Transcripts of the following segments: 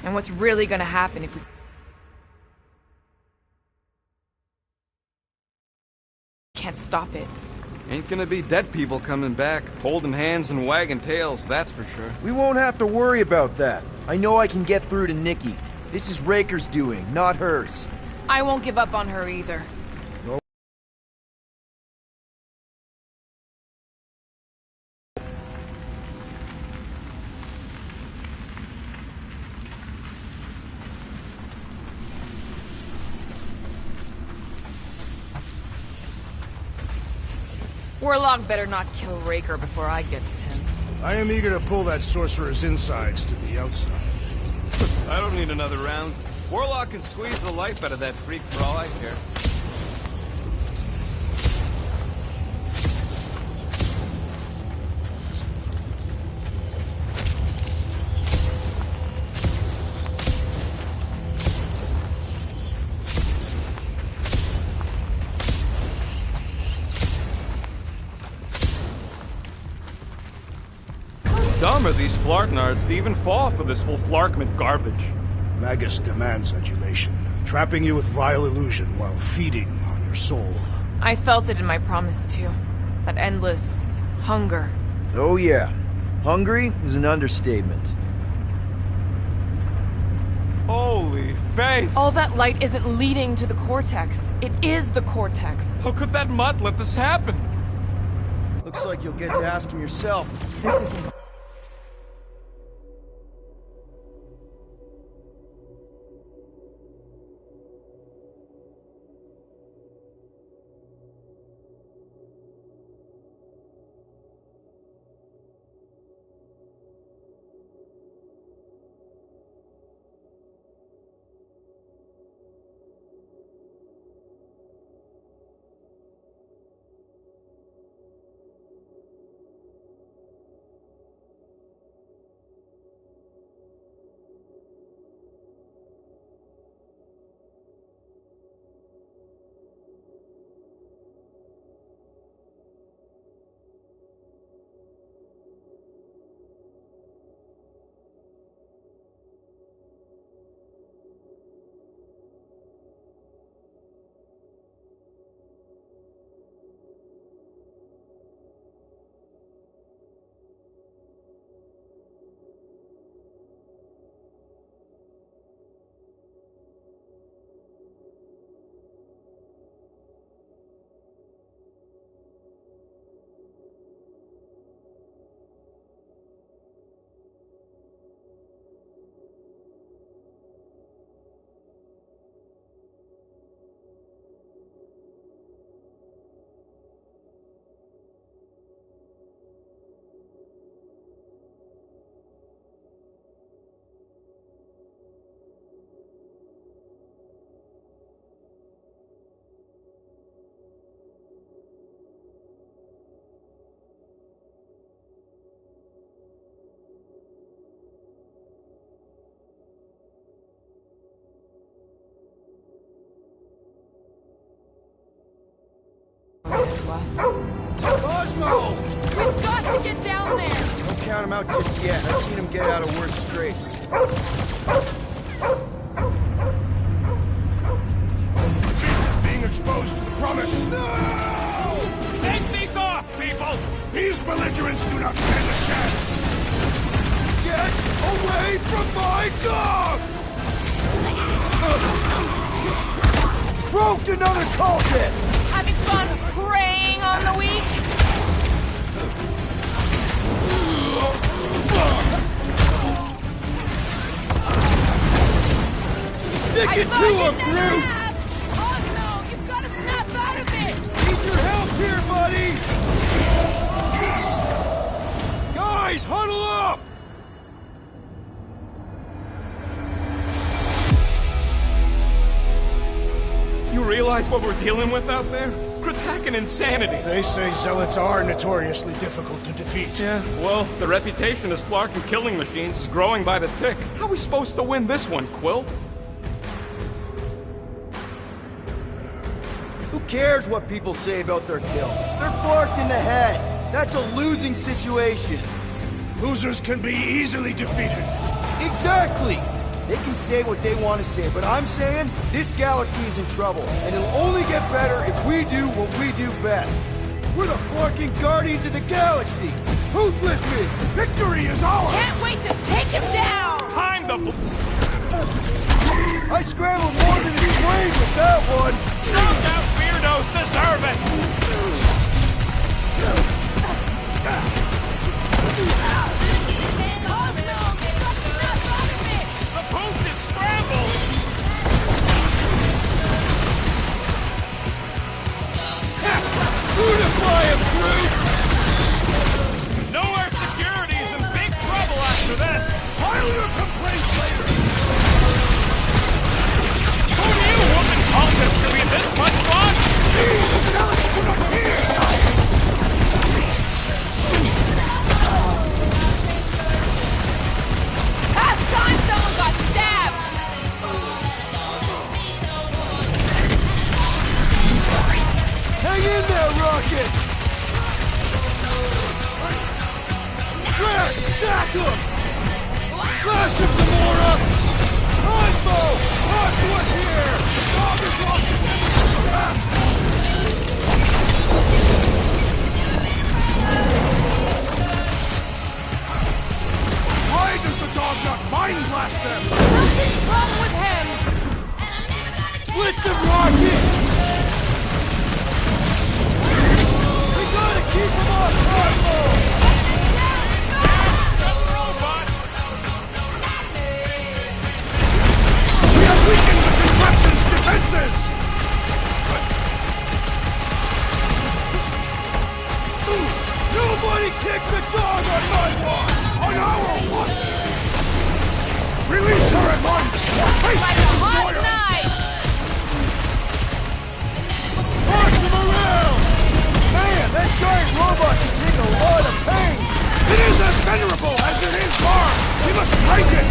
And what's really gonna happen if we can't stop it? Ain't gonna be dead people coming back, holding hands and wagging tails, that's for sure. We won't have to worry about that. I know I can get through to Nikki. This is Raker's doing, not hers. I won't give up on her either. Warlock better not kill Raker before I get to him. I am eager to pull that sorcerer's insides to the outside. I don't need another round. Warlock can squeeze the life out of that freak for all I care. Dumb are these Flarknards to even fall for this full Flarkment garbage. Magus demands adulation, trapping you with vile illusion while feeding on your soul. I felt it in my promise too. That endless hunger. Oh yeah. Hungry is an understatement. Holy faith! All that light isn't leading to the Cortex. It is the Cortex. How could that mutt let this happen? Looks like you'll get to ask him yourself. This isn't... Cosmo! We've got to get down there! Don't count him out just yet. I've seen him get out of worse scrapes. Beast is being exposed to the promise. No! Take these off, people! These belligerents do not stand a chance. Get away from my dog! Broke another cultist! Having fun preying on the weak? Stick it to him, Groot! Oh no, you've got to snap out of it! Need your help here, buddy! Guys, huddle up! You realize what we're dealing with out there? Kratakan insanity! They say zealots are notoriously difficult to defeat. Yeah, well, the reputation as Flarkin killing machines is growing by the tick. How are we supposed to win this one, Quill? Who cares what people say about their kills? They're forked in the head. That's a losing situation. Losers can be easily defeated. Exactly! They can say what they want to say, but I'm saying this galaxy is in trouble, and it'll only get better if we do what we do best. We're the fucking Guardians of the Galaxy! Who's with me? Victory is ours! Can't wait to take him down! Time to I scrambled more than his brain with that one! Dropped out weirdos deserve it! The boat is scrambled! Unify him, Groot! Nowhere Security's in big trouble after this! File your complaints later! Who do you woman call this to be this much fun? These zealots put up here! Last time someone got stabbed! Hang in there, Rocket! Drax, sack him! Slash him, Gamora! Cosmo! Aqua's here! Dog is lost in Why does the dog not mind blast them? Something's wrong with him! Blitz him, Rocket! We gotta keep him off Cosmo! The robot! We have weakened the contraption's defenses! Nobody kicks the dog on my watch! On our watch! Release her at once! Or face Like the a hot destroyer! knife! Toss him around! Man, that giant robot can take a lot of pain! It is as venerable as it is hard! We must break it!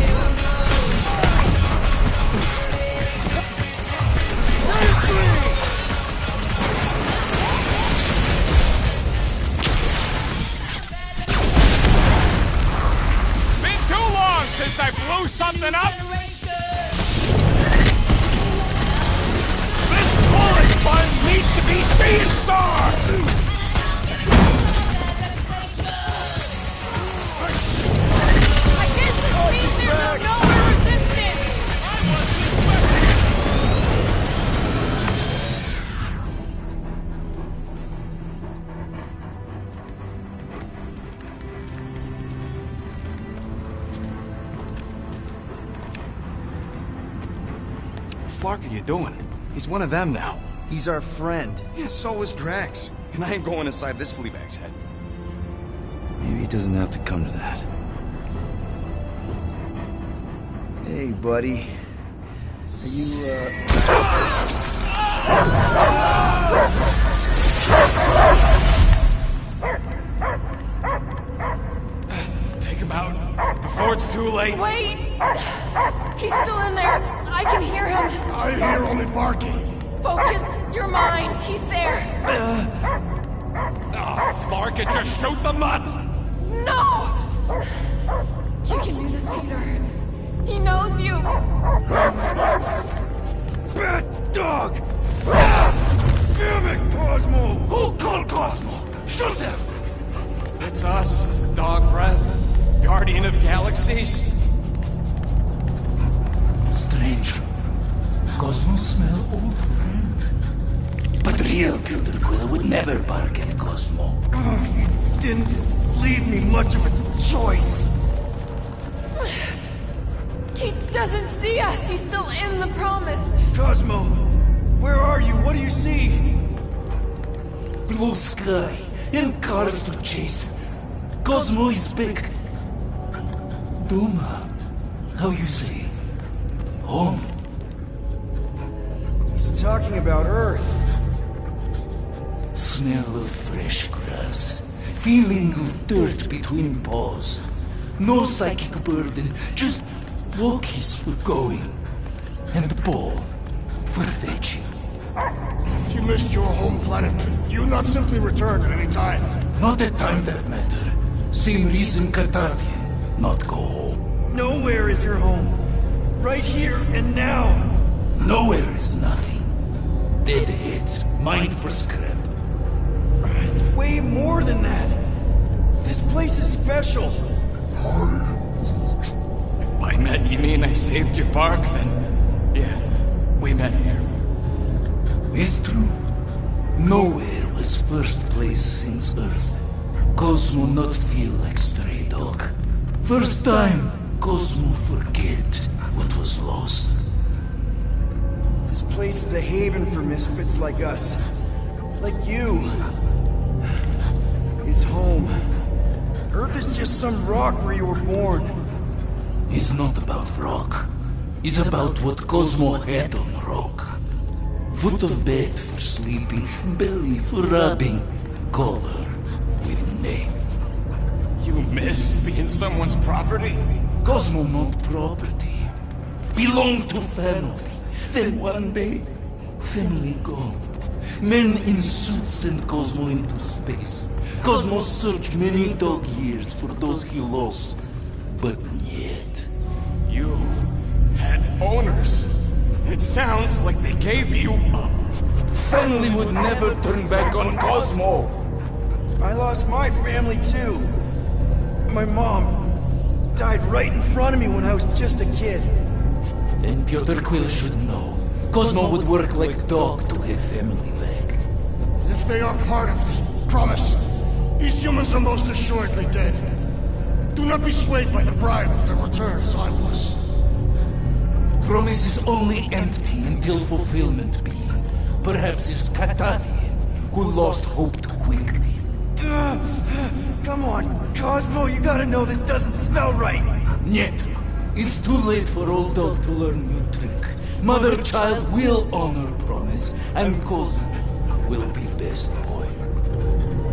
Set it free! Been too long since I blew something up! This bullet sponge needs to be seeing star! I guess the speed mirror no more resistance! What the fuck are you doing? He's one of them now. He's our friend. Yeah, so is Drax. And I ain't going inside this fleabag's head. Maybe it doesn't have to come to that. Hey, buddy. Are you, Take him out before it's too late. Wait! He's still in there! I can hear him! I hear only barking. Focus your mind! He's there! Oh, fuck it, just shoot the nuts! No! You can do this, Peter. He knows you! bad dog! Damn it, Cosmo! Who called Cosmo? Joseph! It's us, Dog Breath, Guardian of Galaxies. Strange. Cosmo smell old friend. But real Peter Quill would never bark at Cosmo. You didn't leave me much of a choice. He doesn't see us! He's still in the promise! Cosmo, where are you? What do you see? Blue sky and cars to chase. Cosmo is back. Duma, how you say? Home. He's talking about Earth. Smell of fresh grass. Feeling of dirt between paws. No psychic burden, just walkies for going. And the ball for fetching. If you missed your home planet, could you not simply return at any time? Not at time that matter. Same reason Catarian, not go home. Nowhere is your home. Right here and now. Nowhere is nothing. Dead heads, mined for scrap. It's way more than that. This place is special. If by met you mean I saved your bark, then yeah, we met here. It's true. Nowhere was first place since Earth. Cosmo not feel like stray dog. First time, Cosmo forget what was lost. This place is a haven for misfits like us. Like you. It's home. Earth is just some rock where you were born. It's not about rock. It's about what Cosmo had on rock. Foot of bed for sleeping, belly for rubbing, color with name. You miss being someone's property? Cosmo not property. Belong to family. Then one day, family gone. Men in suits sent Cosmo into space. Cosmo searched many dog years for those he lost. But yet... You had owners. It sounds like they gave you up. Family would never turn back on Cosmo. I lost my family too. My mom died right in front of me when I was just a kid. Then Piotr Quill should know. Cosmo would work like dog to have family back. If they are part of this promise, these humans are most assuredly dead. Do not be swayed by the bribe of their return as I was. Promise is only empty until fulfillment be. Perhaps it's Katatian who lost hope too quickly. Come on, Cosmo, you gotta know this doesn't smell right. Yet, it's too late for old dog to learn new trick. Mother-child will honor promise, and Cosmo will be best boy.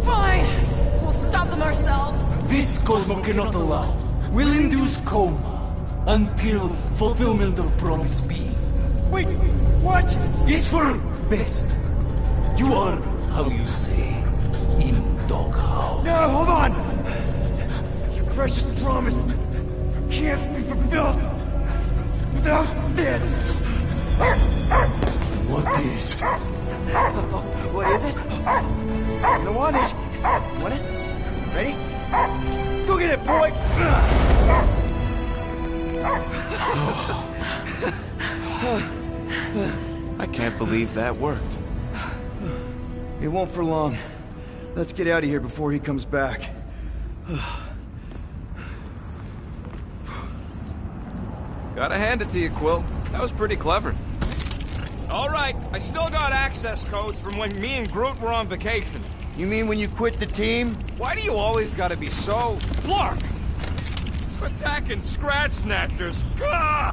Fine. We'll stop them ourselves. This Cosmo cannot allow. Will induce coma until fulfillment of promise be. Wait, what? It's for best. You are, how you say, in doghouse. No, hold on! Your precious promise can't be fulfilled without this! What is? What is it? You're gonna want it. Want it? Ready? Go get it, boy! I can't believe that worked. It won't for long. Let's get out of here before he comes back. Gotta hand it to you, Quill. That was pretty clever. All right, I still got access codes from when me and Groot were on vacation. You mean when you quit the team? Why do you always gotta be so... Flark! Attacking Scratch Snatchers! Gah!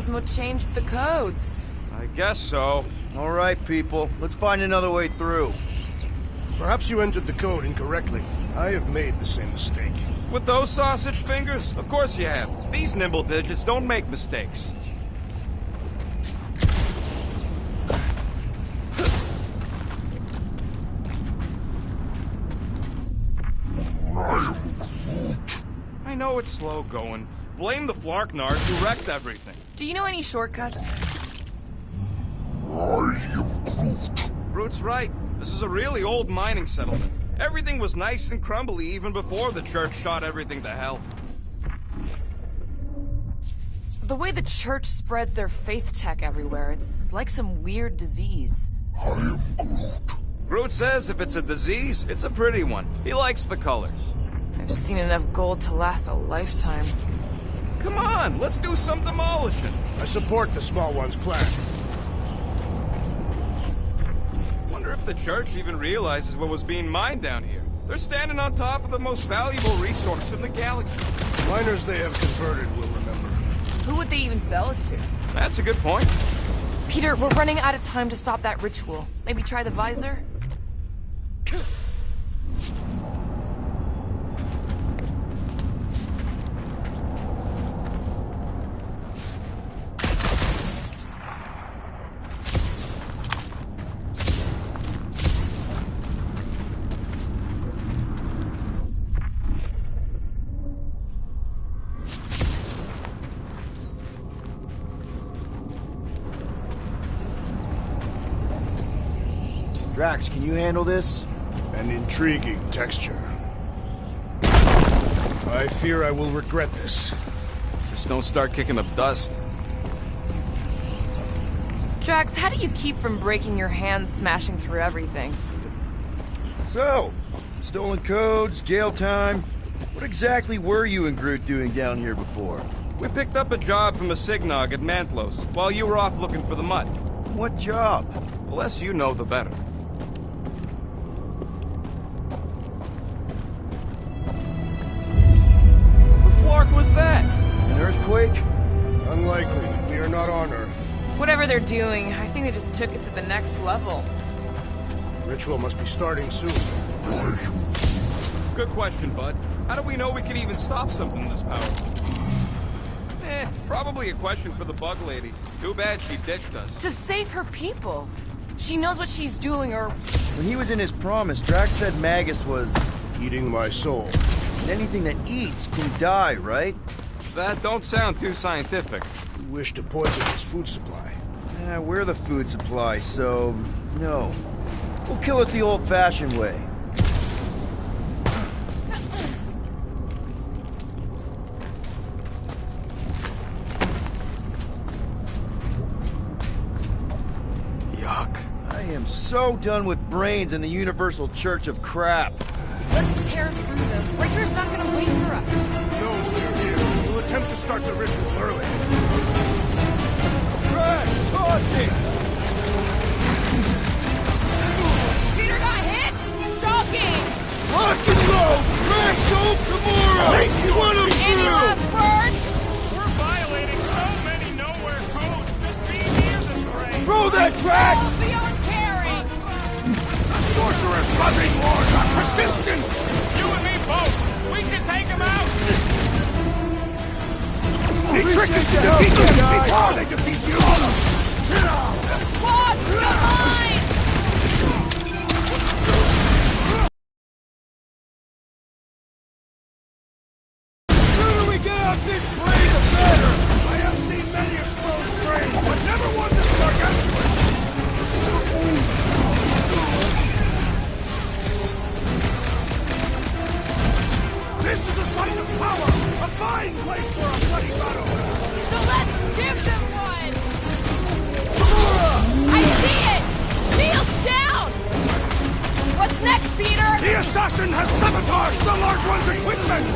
Cosmo changed the codes. I guess so. All right, people. Let's find another way through. Perhaps you entered the code incorrectly. I have made the same mistake. With those sausage fingers? Of course you have. These nimble digits don't make mistakes. I know it's slow going. Blame the Flarknards who wrecked everything. Do you know any shortcuts? Groot's right. This is a really old mining settlement. Everything was nice and crumbly even before the church shot everything to hell. The way the church spreads their faith tech everywhere, it's like some weird disease. Groot says if it's a disease, it's a pretty one. He likes the colors. I've seen enough gold to last a lifetime. Come on, let's do some demolishing. I support the small one's plan. Wonder if the church even realizes what was being mined down here. They're standing on top of the most valuable resource in the galaxy. Miners they have converted will remember. Who would they even sell it to? That's a good point. Peter, we're running out of time to stop that ritual. Maybe try the visor? Drax, can you handle this? An intriguing texture. I fear I will regret this. Just don't start kicking up dust. Drax, how do you keep from breaking your hands smashing through everything? So, stolen codes, jail time. What exactly were you and Groot doing down here before? We picked up a job from a Signog at Mantlos, while you were off looking for the mud. What job? The less you know, the better. What was that? An earthquake? Unlikely. We are not on Earth. Whatever they're doing, I think they just took it to the next level. Ritual must be starting soon. Good question, bud. How do we know we can even stop something this powerful? Probably a question for the bug lady. Too bad she ditched us. To save her people. She knows what she's doing, or... When he was in his promise, Drax said Magus was... Eating my soul. Anything that eats can die, right? That don't sound too scientific. We wish to poison his food supply. We're the food supply, so... no. We'll kill it the old-fashioned way. Yuck. I am so done with brains and the Universal Church of Crap. Let's tear through them. Breaker's not gonna wait for us. He knows we are here. We'll attempt to start the ritual early. Drax, toss it! Peter got hit! Shocking! Rock and roll! Drax, hold Gamora! Make one of Birds! We're violating so many nowhere codes just being near this rain. Throw that, Drax! Beyond caring! Sorcerer's buzzing lords are persistent! You and me both. We should take him out. The trick is to defeat them before they defeat you! Watch behind! The sooner we get out this plane, the better! I have seen many exposed frames, but never one this gargantuan! This is a site of power! A fine place for a bloody battle! So let's give them one! I see it! Shields down! What's next, Peter? The assassin has sabotaged the large one's equipment!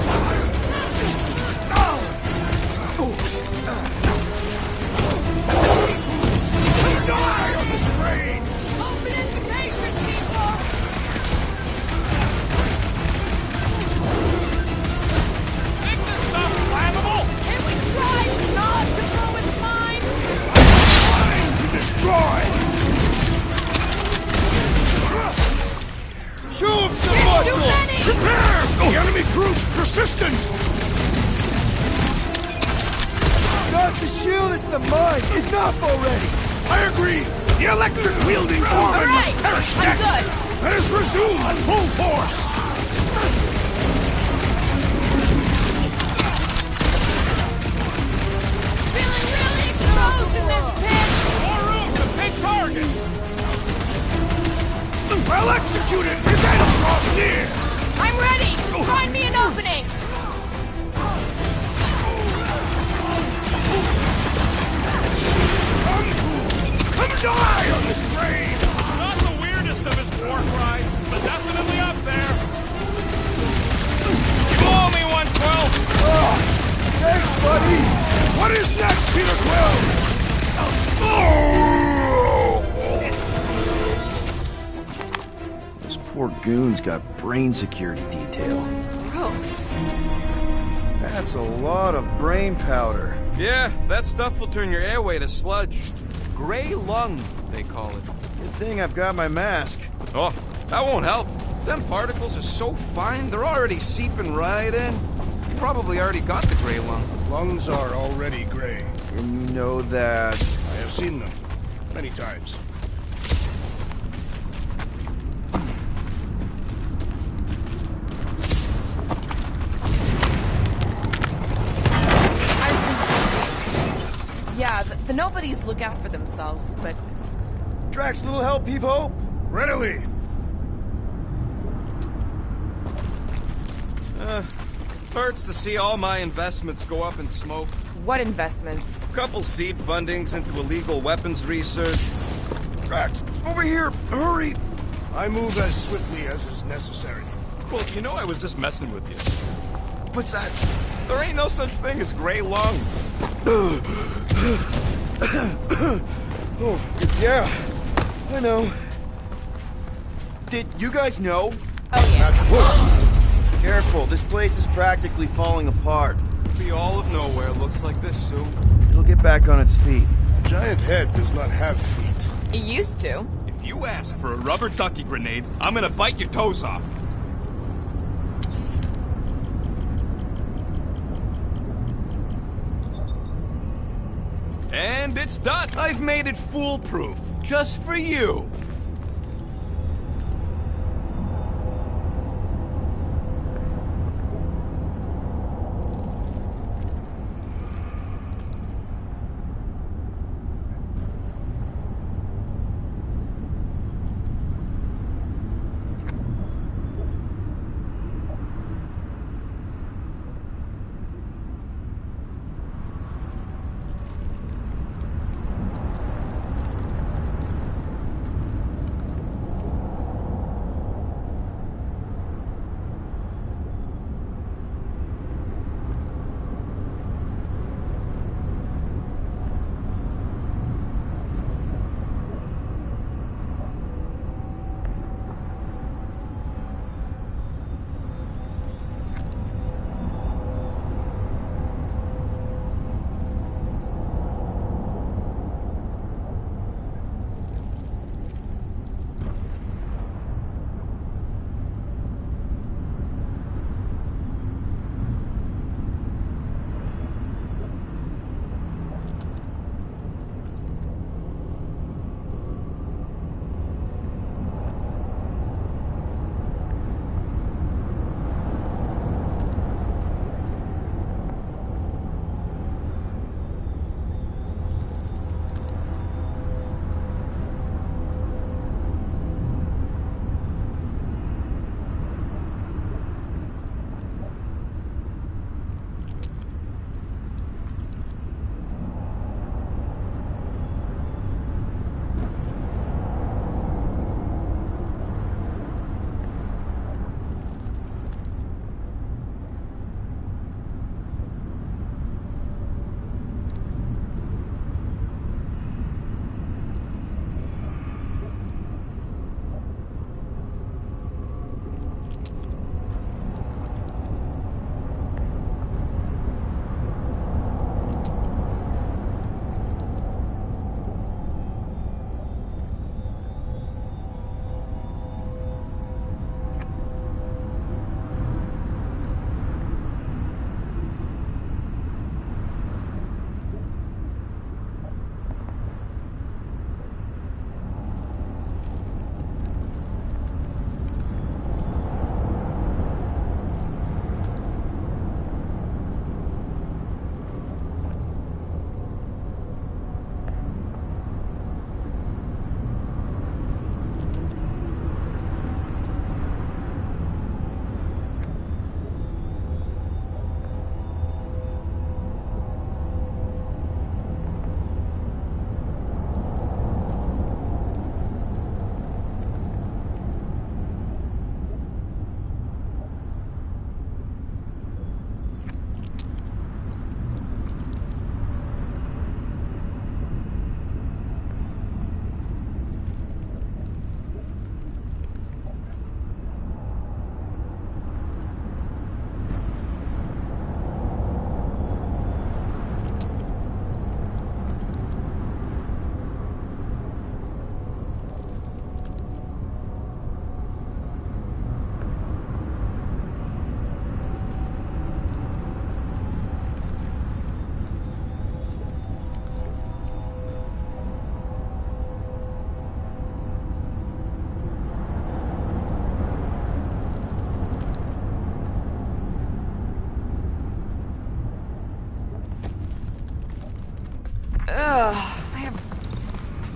We'll die on this train! Open invitation, people! Think this stuff's flammable? Can we try not to throw its mine? proves persistent! It's not the shield, it's the mine! Enough already! I agree! The electric-wielding foreman must right, perish I'm next! good. Let us resume at full force! Feeling really exposed in this pit! More room to pick targets! Well executed! His end draws near! I'm ready! Just find me an opening! Come die on this brain! Not the weirdest of his war cries, but definitely up there. You owe me 112! Thanks, buddy! What is next, Peter Quill? Those poor goons got brain security detail. Gross. That's a lot of brain powder. Yeah, that stuff will turn your airway to sludge. Gray lung, they call it. Good thing I've got my mask. Oh, that won't help. Them particles are so fine, they're already seeping right in. You probably already got the gray lung. Lungs are already gray. And you know that... I have seen them. Many times. Yeah, the nobodies look out for themselves, but Drax, little help, heave hope? Readily! Hurts to see all my investments go up in smoke. what investments? Couple seed fundings into illegal weapons research. Drax, over here! Hurry! I move as swiftly as is necessary. Well, you know I was just messing with you. What's that? There ain't no such thing as gray lungs. Oh, yeah. I know. Did you guys know? Oh yeah. Careful, this place is practically falling apart. Be all of nowhere looks like this soon. It'll get back on its feet. A giant head does not have feet. It used to. If you ask for a rubber ducky grenade, I'm gonna bite your toes off. And it's done. I've made it foolproof, just for you.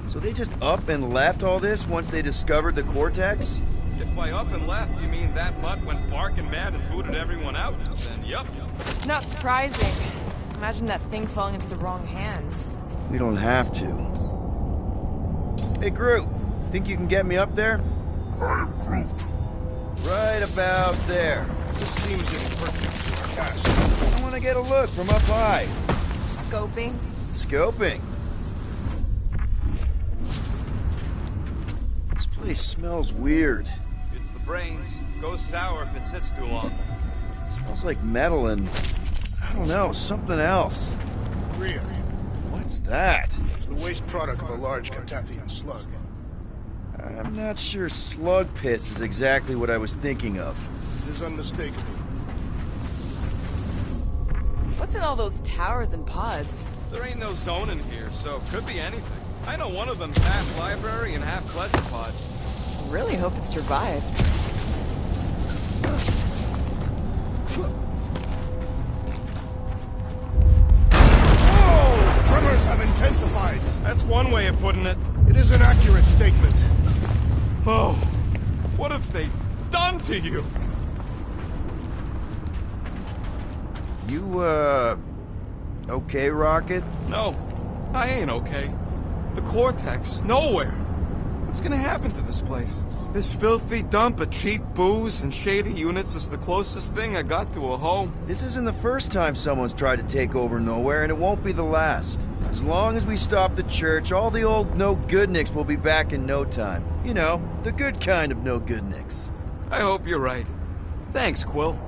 So they just up and left all this once they discovered the Cortex? If by up and left you mean that mutt went barking mad and booted everyone out, then yup. Not surprising. Imagine that thing falling into the wrong hands. We don't have to. Hey, Groot. Think you can get me up there? I am Groot. Right about there. This seems impertinent to our task. I want to get a look from up high. Scoping? Scoping. This place smells weird. It's the brains. Goes sour if it sits too long. Smells like metal and, I don't know, something else. Rhea, What's that? the waste product of a large Catathian slug. I'm not sure slug piss is exactly what I was thinking of. It is unmistakable. What's in all those towers and pods? There ain't no zone in here, so could be anything. I know one of them's half library and half pleasure pod. Really hope it survived. Oh! Tremors have intensified. That's one way of putting it. It is an accurate statement. Oh, what have they done to you? You, okay, Rocket? No, I ain't okay. The Cortex, nowhere. What's gonna happen to this place? This filthy dump of cheap booze and shady units is the closest thing I got to a home. This isn't the first time someone's tried to take over Nowhere, and it won't be the last. As long as we stop the church, all the old no-goodniks will be back in no time. You know, the good kind of no-goodniks. I hope you're right. Thanks, Quill.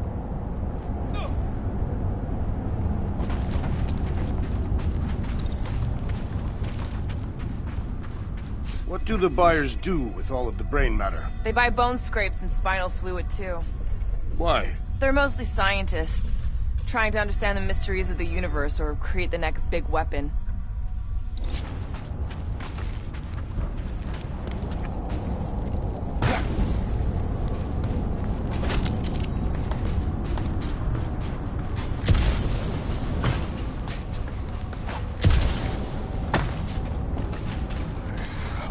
What do the buyers do with all of the brain matter? They buy bone scrapes and spinal fluid, too. Why? They're mostly scientists, trying to understand the mysteries of the universe or create the next big weapon.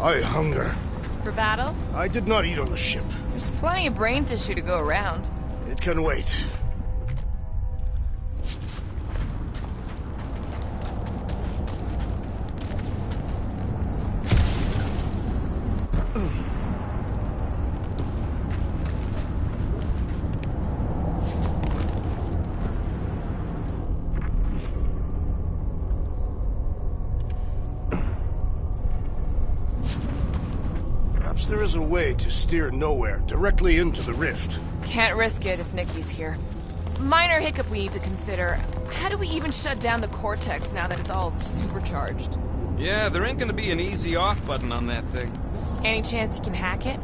I hunger. For battle, I did not eat on the ship. there's plenty of brain tissue to go around. It can wait. Perhaps there is a way to steer Nowhere directly into the rift. Can't risk it if Nikki's here. Minor hiccup we need to consider. How do we even shut down the Cortex now that it's all supercharged? Yeah, there ain't gonna be an easy off button on that thing. Any chance you can hack it?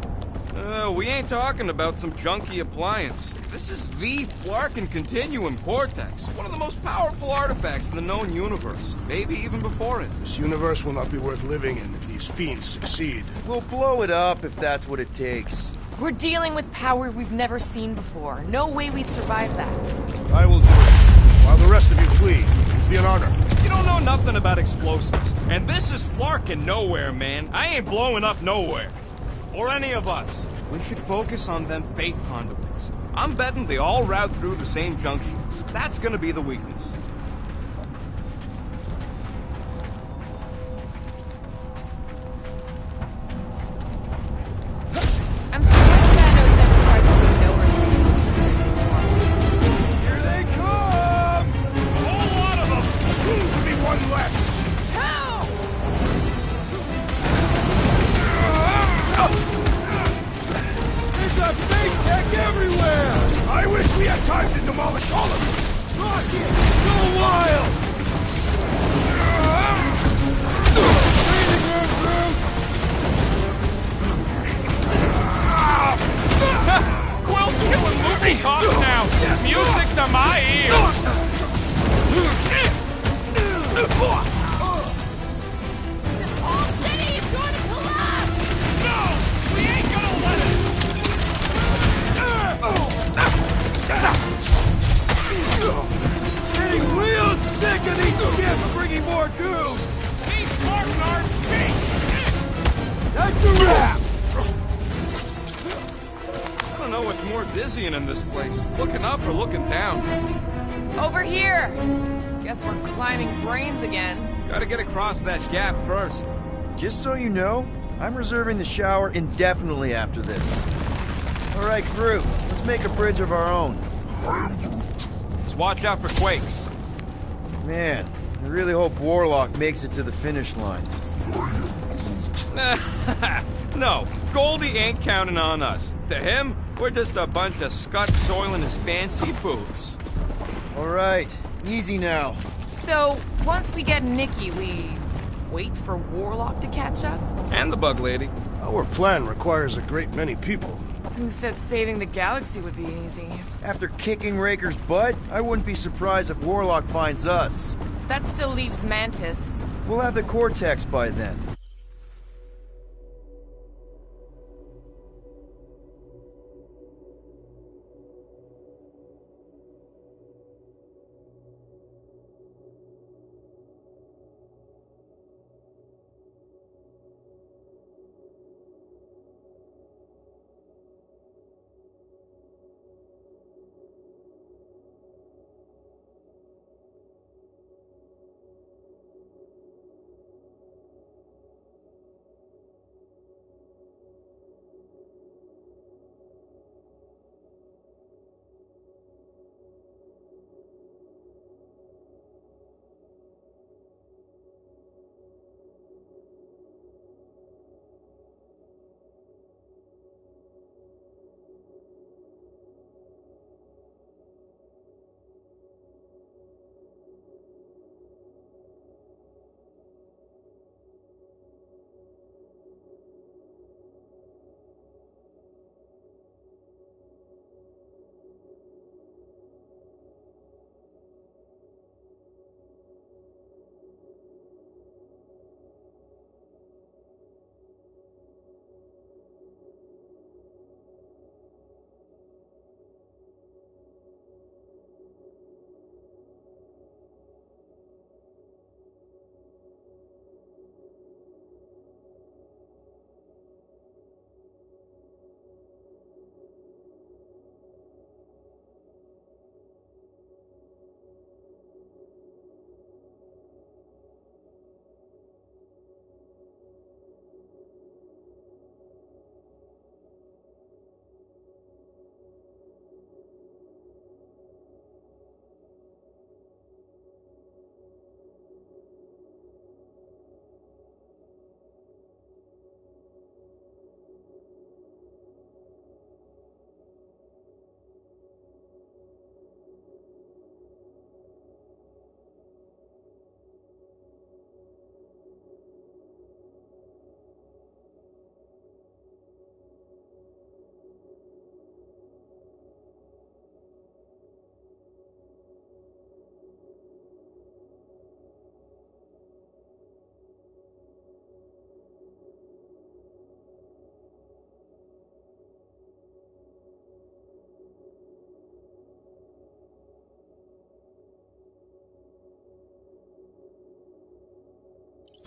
We ain't talking about some junky appliance. This is the Flarkin Continuum Cortex, one of the most powerful artifacts in the known universe, maybe even before it. This universe will not be worth living in if these fiends succeed. We'll blow it up if that's what it takes. We're dealing with power we've never seen before. No way we'd survive that. I will do it. While the rest of you flee, it'll be an honor. You don't know nothing about explosives. And this is Flarkin Nowhere, man. I ain't blowing up Nowhere. Or any of us. We should focus on them faith conduits. I'm betting they all route through the same junction. That's gonna be the weakness. I'm surprised Thanos never tried to take Nowhere's resources before. Here they come! A whole lot of them! Soon to be one less! There's got fake tech everywhere! I wish we had time to demolish all of it! Rocket, go wild! Breathing room, Groot! Quill's killing movie cops now! Music to my ears! This whole city is going to collapse! No! We ain't gonna let it! dizzying in this place. Looking up or looking down. Over here! Guess we're climbing brains again. Gotta get across that gap first. Just so you know, I'm reserving the shower indefinitely after this. All right, group, let's make a bridge of our own. Just watch out for quakes. Man, I really hope Warlock makes it to the finish line. No, Goldie ain't counting on us. To him, we're just a bunch of scuts soiling his fancy boots. All right, easy now. So, once we get Nikki, we wait for Warlock to catch up? And the bug lady. Our plan requires a great many people. Who said saving the galaxy would be easy? After kicking Raker's butt, I wouldn't be surprised if Warlock finds us. That still leaves Mantis. We'll have the Cortex by then.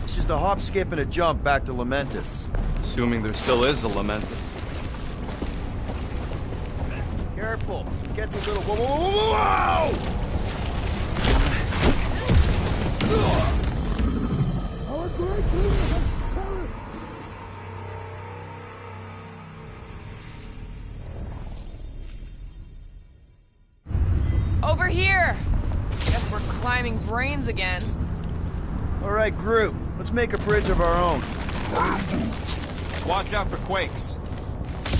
It's just a hop, skip, and a jump back to Lamentus. Assuming there still is a Lamentus. Careful, it gets a little... Whoa, whoa, whoa, whoa, Over here! Guess we're climbing brains again. All right, group, let's make a bridge of our own. Just watch out for quakes.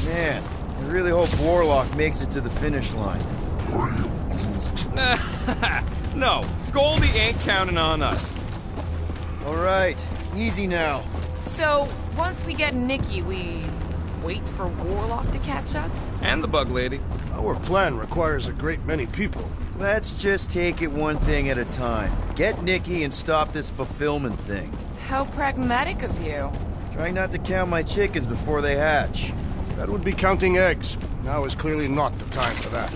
Man, I really hope Warlock makes it to the finish line. No, Goldie ain't counting on us. All right, easy now. So, once we get Nikki, we wait for Warlock to catch up? And the bug lady. Our plan requires a great many people. Let's just take it one thing at a time. Get Nikki and stop this fulfillment thing. How pragmatic of you. Trying not to count my chickens before they hatch. That would be counting eggs. Now is clearly not the time for that.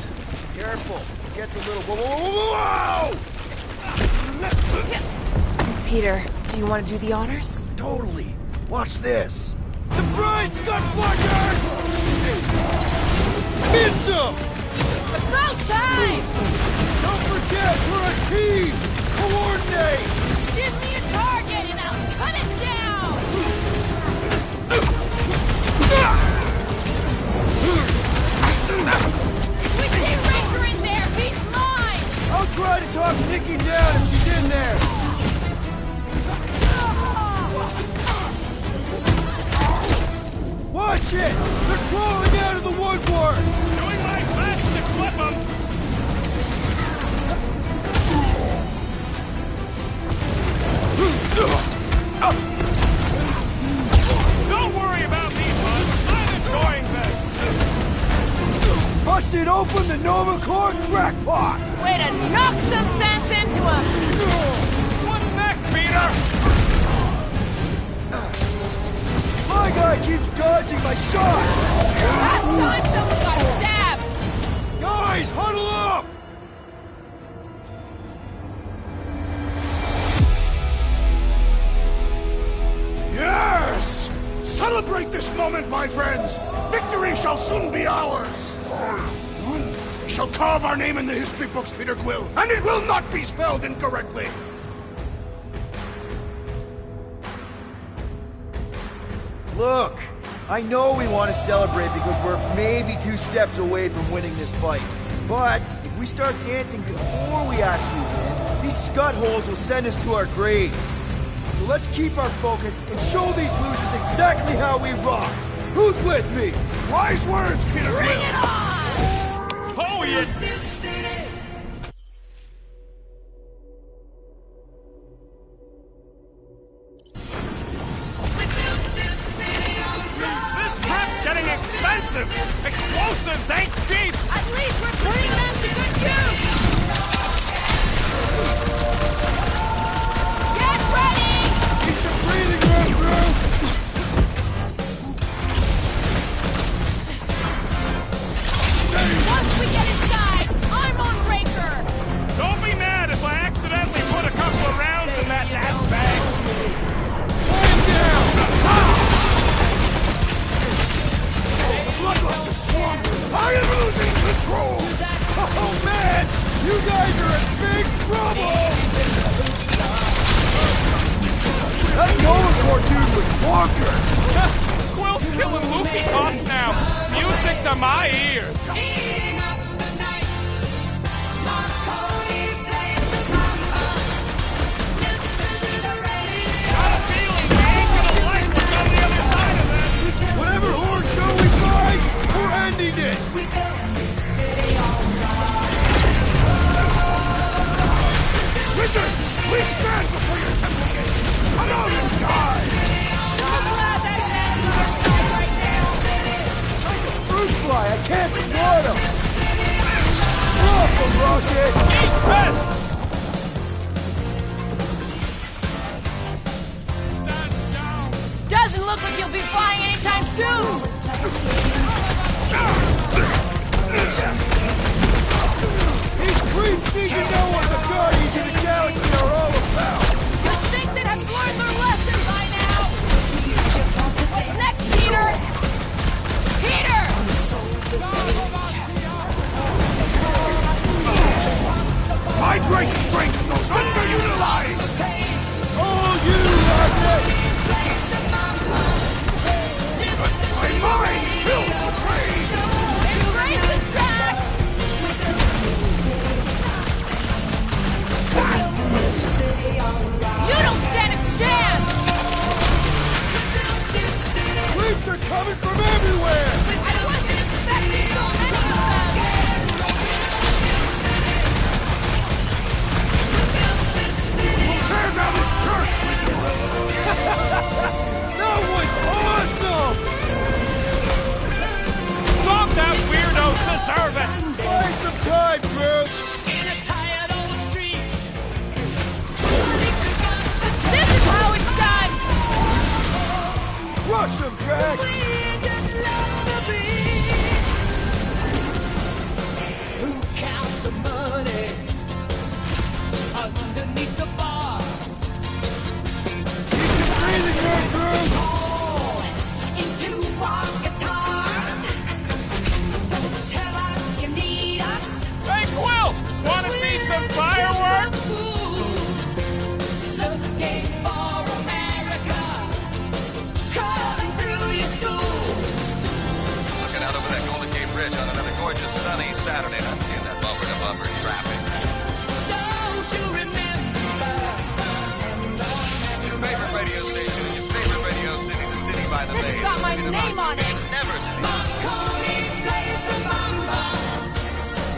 Careful, it gets a little... Whoa, whoa, whoa, whoa! Peter, do you want to do the honors? Totally. Watch this. Surprise, Scott Flaggers! Mitchell! About time! Don't forget, we're a team! Coordinate! Give me a target and I'll cut it down! We see Ranger in there! He's mine! I'll try to talk Nikki down if she's in there! Watch it! They're crawling out of the woodwork! Doing my best to clip them! Don't worry about me, bud. I'm enjoying this. Busted open the Nova Corps crackpot! Way to knock some sense into him! What's next, Peter? My guy keeps dodging my shots! Last time someone got stabbed! Guys, huddle up! Yes! Celebrate this moment, my friends! Victory shall soon be ours! We shall carve our name in the history books, Peter Quill, and it will not be spelled incorrectly! Look, I know we want to celebrate because we're maybe 2 steps away from winning this fight. But if we start dancing before we actually win, these scut holes will send us to our graves. So let's keep our focus and show these losers exactly how we rock. Who's with me? Wise words, Peter Quill! Bring it on! Oh, yeah. This crap's getting expensive! Explosives ain't cheap! At least we're putting them to good use! Get ready! Need some breathing room, Drew! Once we get inside, I'm on Raker! Don't be mad if I accidentally put a couple of rounds in that ass bag! Bloodlust is strong! I am losing control! Oh man! You guys are in big trouble! That Nova Corps dude was bonkers! Quill's killing Luffy cops now! Music to my ears! Got a feeling we ain't gonna like what's on the other side of this! Whatever horror show we find, we're ending it! Wizard! Please stand before your temple gate! Come out and die! Fruit fly, I can't swat him! Off him, Rocket! Eat this! Stand down! Doesn't look like you'll be flying anytime soon! These creeps need to know what the Guardians of the Galaxy are all about! You'd think they'd have learned their lesson by now! What's next, Peter? Peter! My great strength goes underutilized! Oh, you, Rocket! My mind fills with rage! Embrace the tracks! You don't stand a chance! Creeps are coming from everywhere! I wasn't expecting so many of them! We'll tear down this church, Wizard! That was awesome! Stop that weirdos deserve it! Buy some time, Drew! This is how it's done! Crush him, Drax! radio station in your favorite radio city, the city by the This bay. has got the my city that name on rises it. and never sleeps.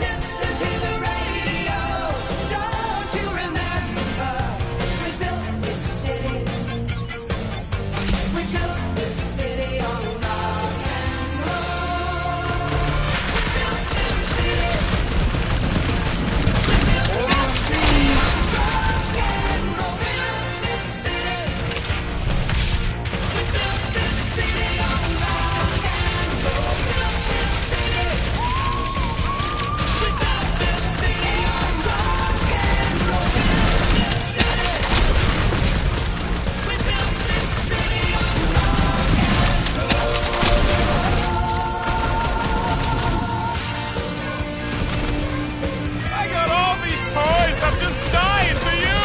Listen to the radio. Don't you remember? We built this city. We built this city on rock and roll. We built this city. We built this city on rock and roll. We built this city. We built this city on rock and roll. We built this city. We built this city on rock and roll. We built this city. We built this city on rock and I got all these toys. I'm just dying for you.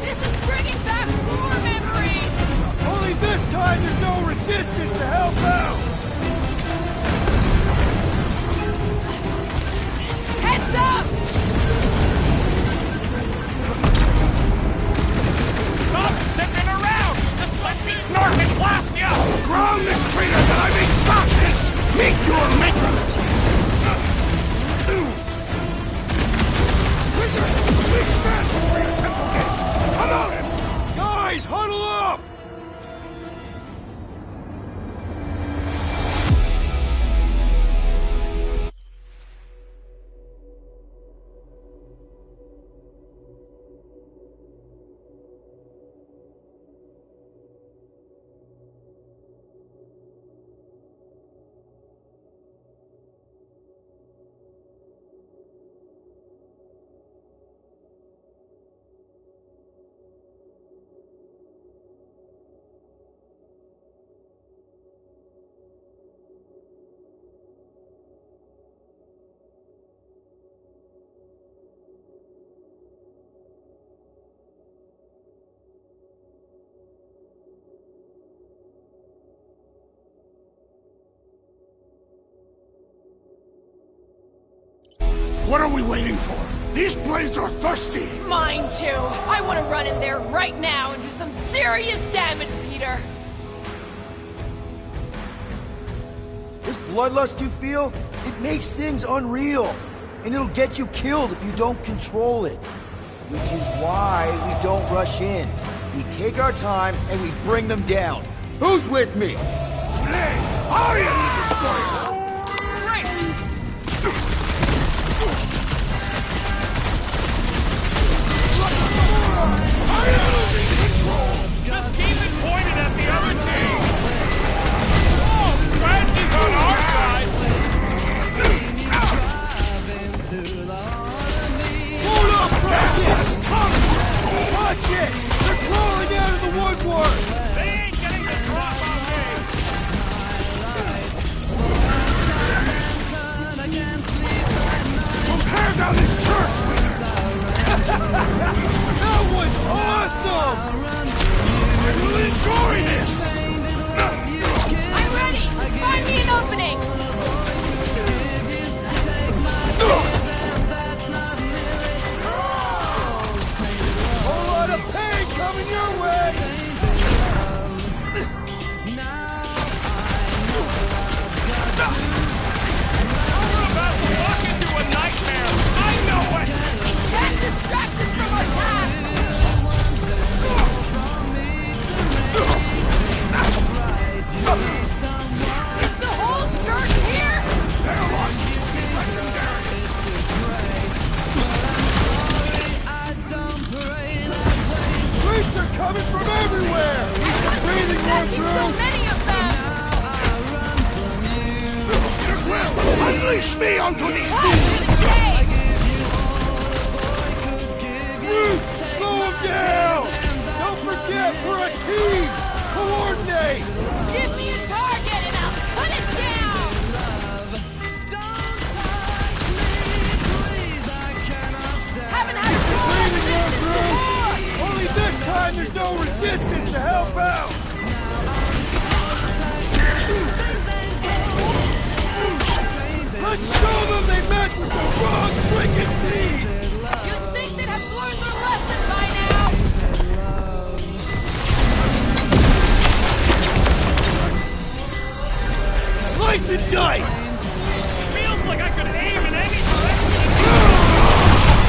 This is bringing back war memories! Only this time there's no resistance to help out! Heads up! Stop sticking around. Just let me snort and blast you. Ground this traitor that I may fascist! Meet your maker! Wizard! We stand before your temple gates! Come out! Guys, huddle up! What are we waiting for? These blades are thirsty! Mine too. I want to run in there right now and do some serious damage, Peter. This bloodlust you feel, it makes things unreal. And it'll get you killed if you don't control it. Which is why we don't rush in. We take our time and we bring them down. Who's with me? Today, I am the Destroyer! Just keep it pointed at the other team. Oh, tragedies on our side. Hold up, Practice! Watch it! They're crawling out of the woodwork! They ain't getting the drop on me. Unleash me onto these fools! Slow him down! Don't forget, we're a team! Coordinate! Give me a target and I'll put it down! Haven't had a score like this before! Only this time there's no resistance to help out! Let's show them they mess with the wrong freaking team! You'd think they'd have learned their lesson by now! Slice and dice! Feels like I could aim in any direction.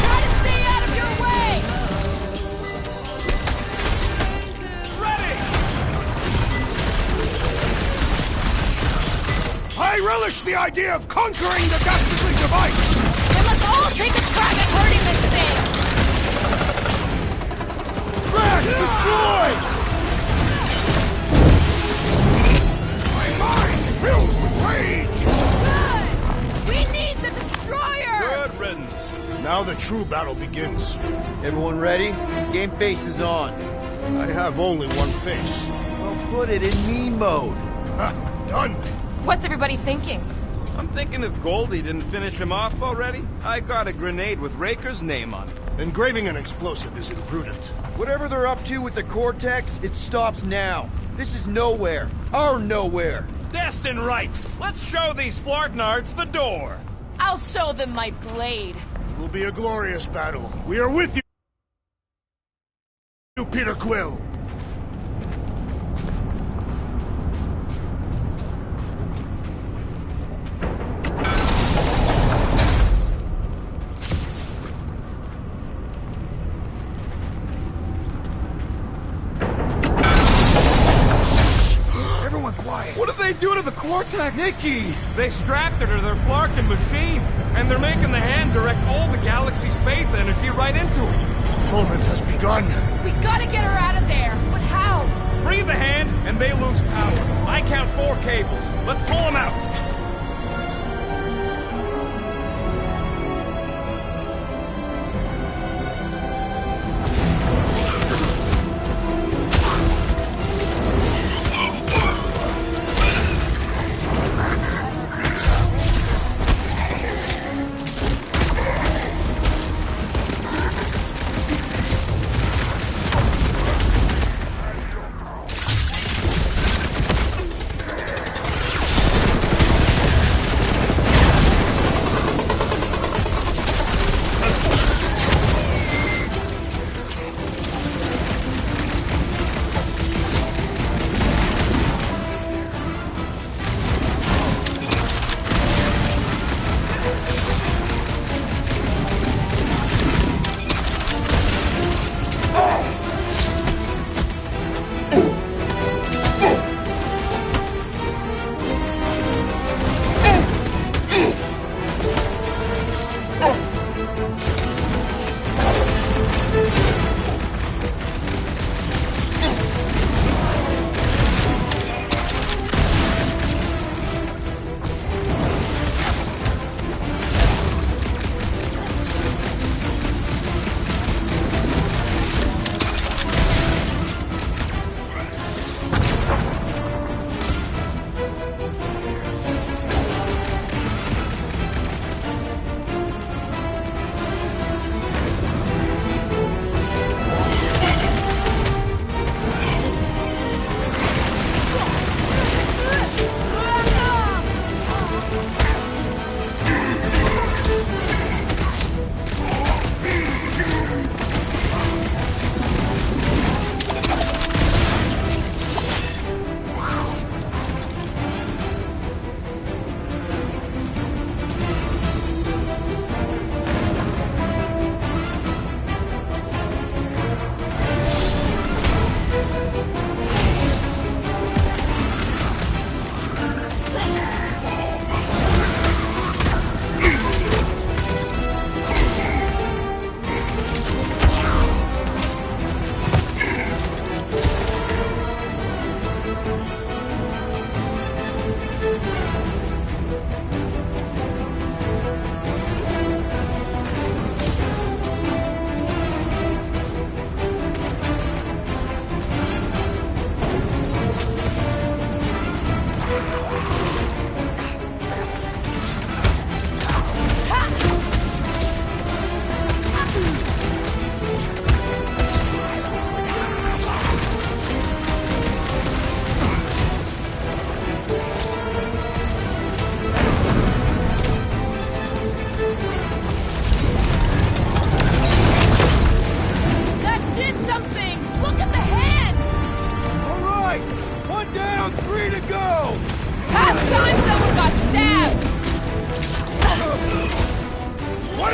Try to stay out of your way! Ready! I relish the idea of conquering the dastardly device! Then let's all take a crack at hurting this thing! Crash! Destroy! My mind fills with rage! Good! We need the destroyer! Good riddance. Now the true battle begins. Everyone ready? Game face is on. I have only one face. Well, put it in me mode. Ha! Done! What's everybody thinking? I'm thinking if Goldie didn't finish him off already, I got a grenade with Raker's name on it. Engraving an explosive is imprudent. Whatever they're up to with the Cortex, it stops now. This is nowhere. Our nowhere. Destin right! Let's show these Flartnards the door! I'll show them my blade. It will be a glorious battle. We are with you, Peter Quill! Everyone quiet! What did they do to the Cortex? Nikki! They strapped her to their Flarkin machine, and they're making the hand direct all the galaxy's faith energy right into it. Fulfillment has begun. We gotta get her out of there. But how? Free the hand, and they lose power. I count 4 cables. Let's pull them out.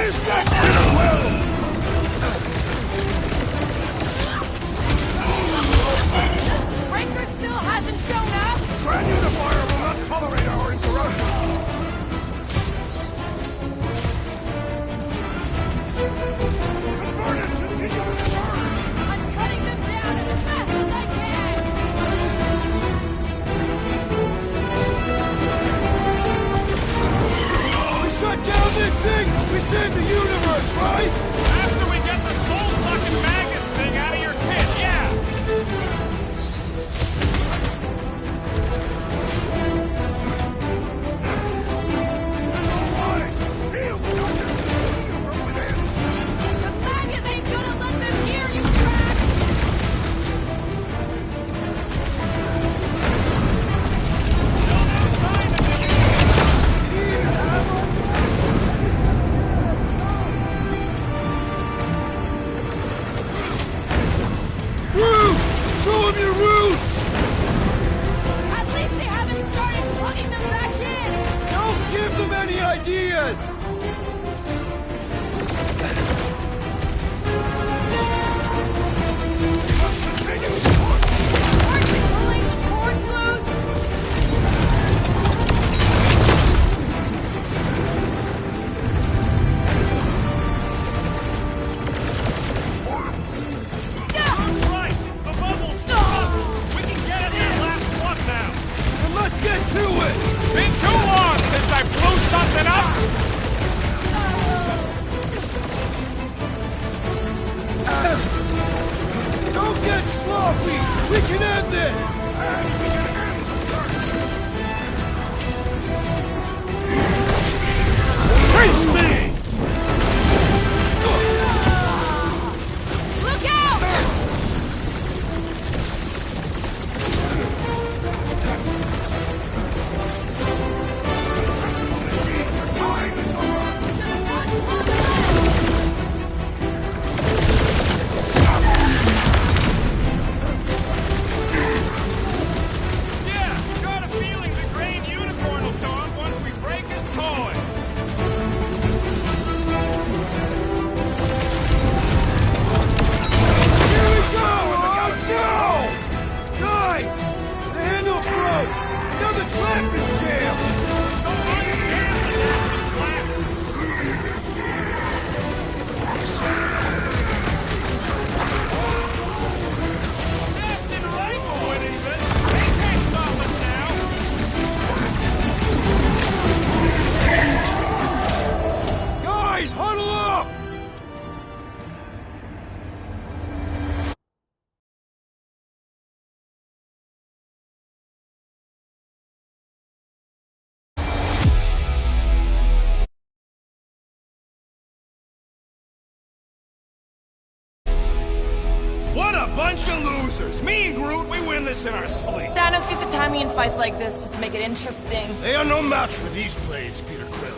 is next, Peter Quill? Breaker still hasn't shown up! Grand Unifier will not tolerate our interruption. Convert it! Continue with the burn! I'm cutting them down as fast as I can! We shut down this thing! We save the universe, right? After we get the soul-sucking Magus thing out of your kit, yeah! Wise! Feel the darkness from within! The Magus ain't gonna let them hear you, Drax! Groot! Show him your roots! At least they haven't started plugging them back in! Don't give them any ideas! Aren't you pulling the cords loose? That's right! The bubble's up! We can get at that last one now! Then let's get to it! Been too long since I blew something up! Don't get sloppy! We can end this! Face me! Look out! Time is over! Just one more minute. Yeah, got a feeling the Grand Unicorn will show up once we break his toy. Here we go! Oh no! Guys! The handle broke! Now the clamp is jammed! So understand the nasty blast. Fast and right for winning this. They can't stop us now. Guys, huddle up! What a bunch of losers! Me and Groot, we win this in our sleep. Thanos used to time me in fights like this just to make it interesting. They are no match for these blades, Peter Quill.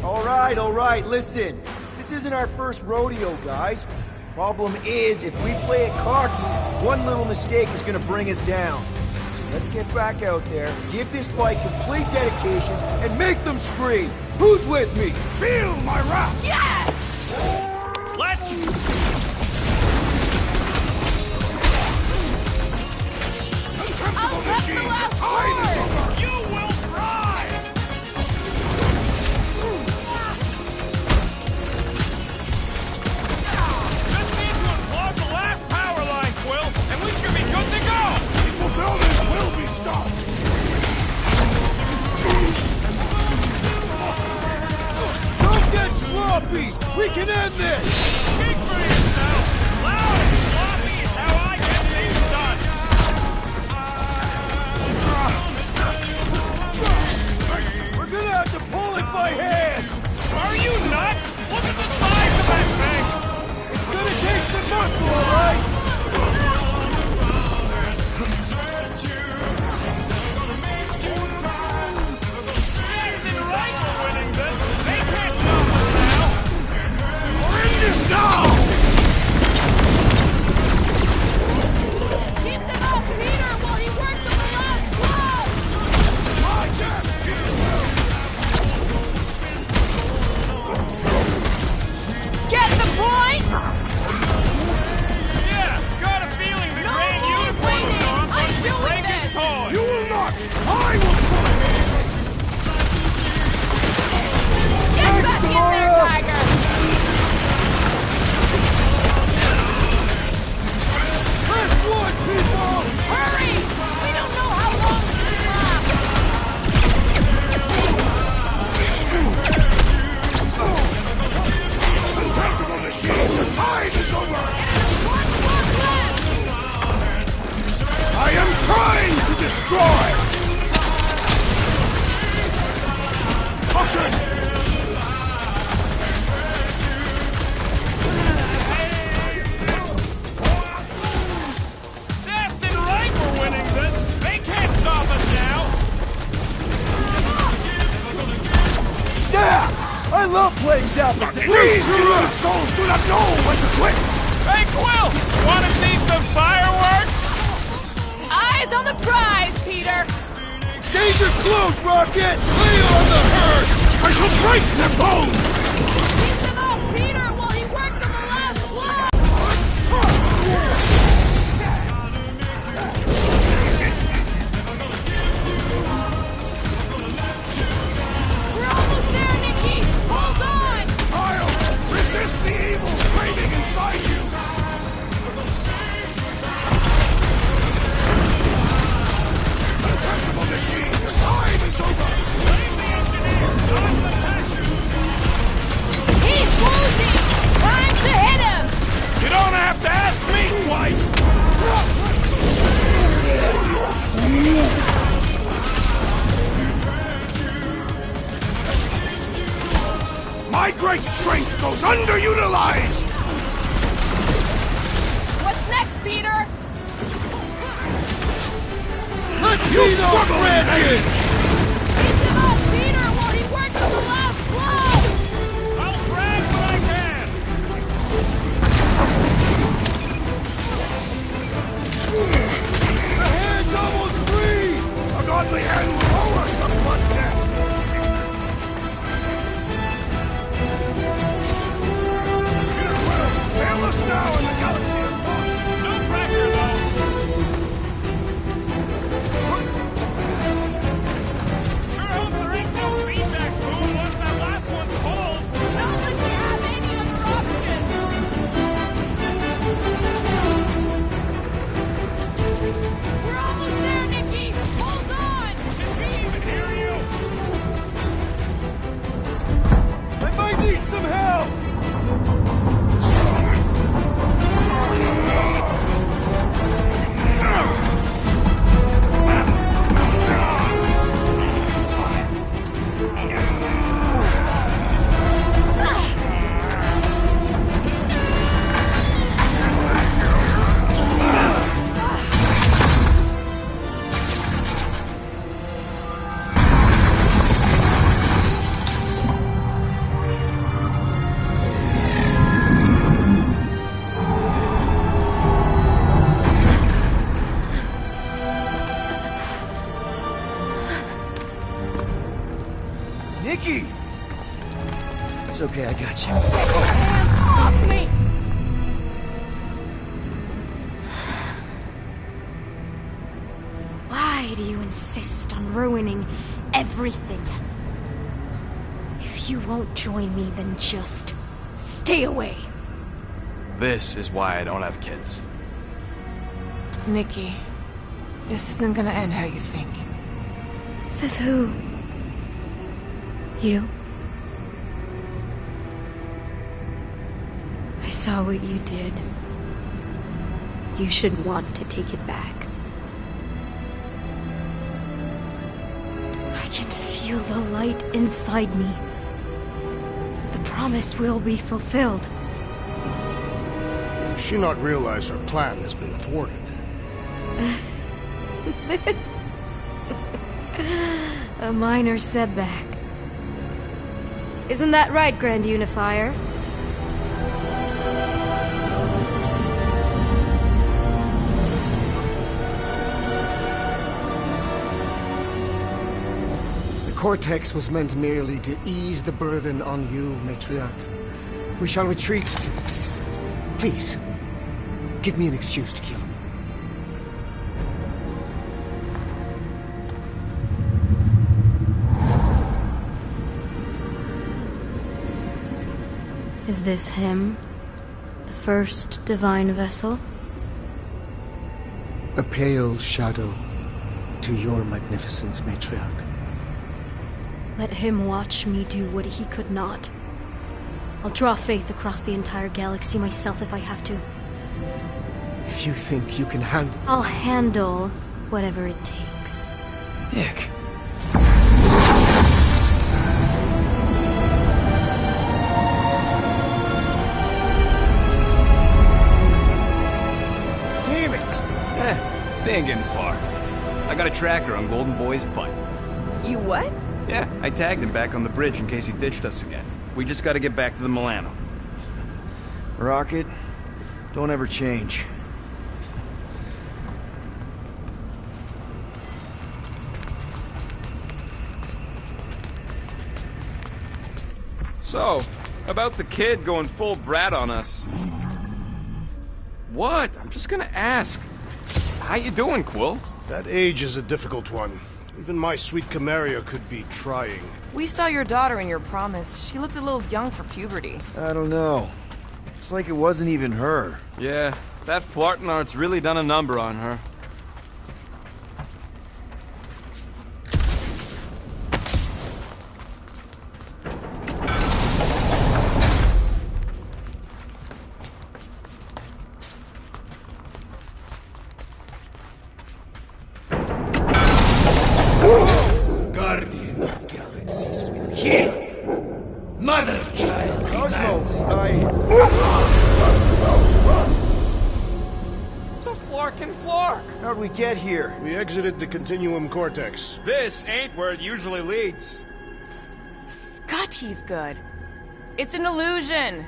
All right, listen. This isn't our first rodeo, guys. Problem is, if we play it cocky, one little mistake is gonna bring us down. So let's get back out there, give this fight complete dedication, and make them scream. Who's with me? Feel my wrath! Yes! Let's... I'll cut the last Time is cord! over! You will fry! Just need to unplug the last power line, Quill, and we should be good to go! Fulfillment will be stopped! Don't get sloppy! We can end this! Speak for yourself! Loud and sloppy is how I get things done! We're gonna have to pull it by hand! Are you nuts? Look at the size of that thing! It's gonna take some muscle, alright? Left and right for winning this! They can't stop us now! We're in this now! not! I will do it! Get back in there, Tiger! Last one, people! Hurry! We don't know how long this will last! Untouchable machine, the tide is over! One more left! I am trying to destroy! Caution! Dastin' right we're winning this! They can't stop us now! Yeah! I love playing Zappas. These deluded souls do not know when to quit! Hey, Quill! Wanna see some fireworks? Eyes on the prize, Peter! Danger close, Rocket! Lay on the herd! I shall break their bones! Keep them off, Peter, while he works on the last blow! We're almost there, Nikki! Hold on! Child, resist the evil craving inside you! Untouchable machine, your time is over! He's losing! Time to hit him! You don't have to ask me twice! My great strength goes underutilized! What's next, Peter? You struggle in vain! Keep them off, Peter, while he works on the last blow! I'll grab what I can! The hand's almost free! A godly hand will owe us some blood debt! Peter Quill, fail us now and the galaxy is lost! No pressure, though! Sure hope there ain't no feedback boom once that last one's pulled! Not like we have any other options! We're almost there, Nikki! Hold on! Did we even hear you? I might need some help! Nikki! It's okay, I got you. Hands off me! Why do you insist on ruining everything? If you won't join me, then just stay away. This is why I don't have kids. Nikki, this isn't gonna end how you think. Says who? You? I saw what you did. You should want to take it back. I can feel the light inside me. The promise will be fulfilled. Does she not realize her plan has been thwarted? It's a minor setback. Isn't that right, Grand Unifier? The Cortex was meant merely to ease the burden on you, Matriarch. We shall retreat. Please, give me an excuse to kill him. Is this him? The first divine vessel? A pale shadow to your magnificence, Matriarch. Let him watch me do what he could not. I'll draw faith across the entire galaxy myself if I have to. If you think you can handle... I'll handle whatever it takes. Nick. Damn it! They ain't getting far. I got a tracker on Golden Boy's butt. You what? Yeah, I tagged him back on the bridge in case he ditched us again. We just gotta get back to the Milano. Rocket, don't ever change. So, about the kid going full brat on us. What? I'm just gonna ask. How you doing, Quill? That age is a difficult one. Even my sweet Camaria could be trying. We saw your daughter in your promise. She looked a little young for puberty. I don't know. It's like it wasn't even her. Yeah, that flartin' art's really done a number on her. Guardian of Galaxies will heal. Mother child. Cosmo, The Flarkin' Flark! how'd we get here? We exited the Continuum Cortex. This ain't where it usually leads. Scott, he's good. It's an illusion.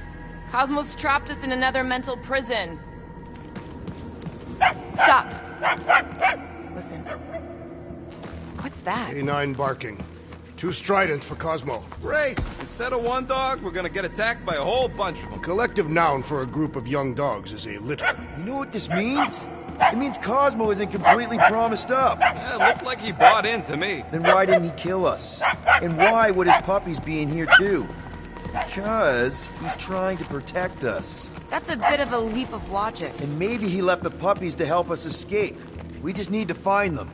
Cosmos trapped us in another mental prison. Stop. Listen. What's that? A9 barking. Too strident for Cosmo. Great! Instead of one dog, we're gonna get attacked by a whole bunch of them. Collective noun for a group of young dogs is a litter. You know what this means? It means Cosmo isn't completely promised up. Yeah, looked like he bought in to me. Then why didn't he kill us? And why would his puppies be in here too? Because he's trying to protect us. That's a bit of a leap of logic. And maybe he left the puppies to help us escape. We just need to find them.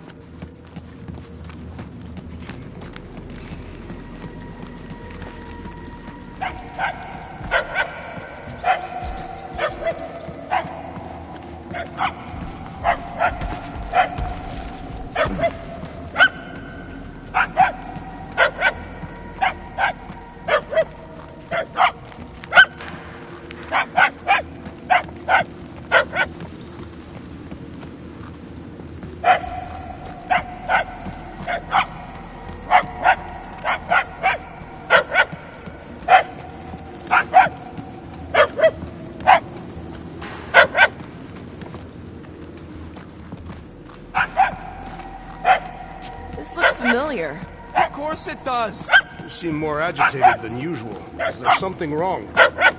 This looks familiar. Of course it does. You seem more agitated than usual. Is there something wrong?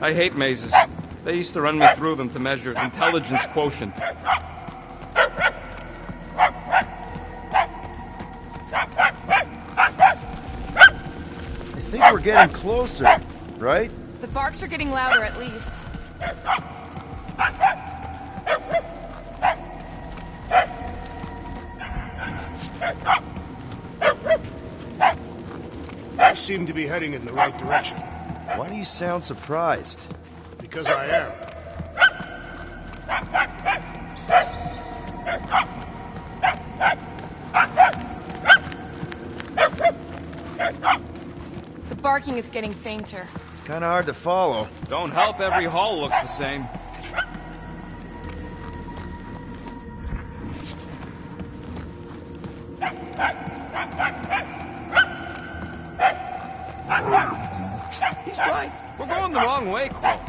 I hate mazes. They used to run me through them to measure intelligence quotient. I think we're getting closer, right? The barks are getting louder at least. You seem to be heading in the right direction. Why do you sound surprised? Because I am. The barking is getting fainter. It's kind of hard to follow. Don't help every hall looks the same. He's right. We're going the wrong way, Quill.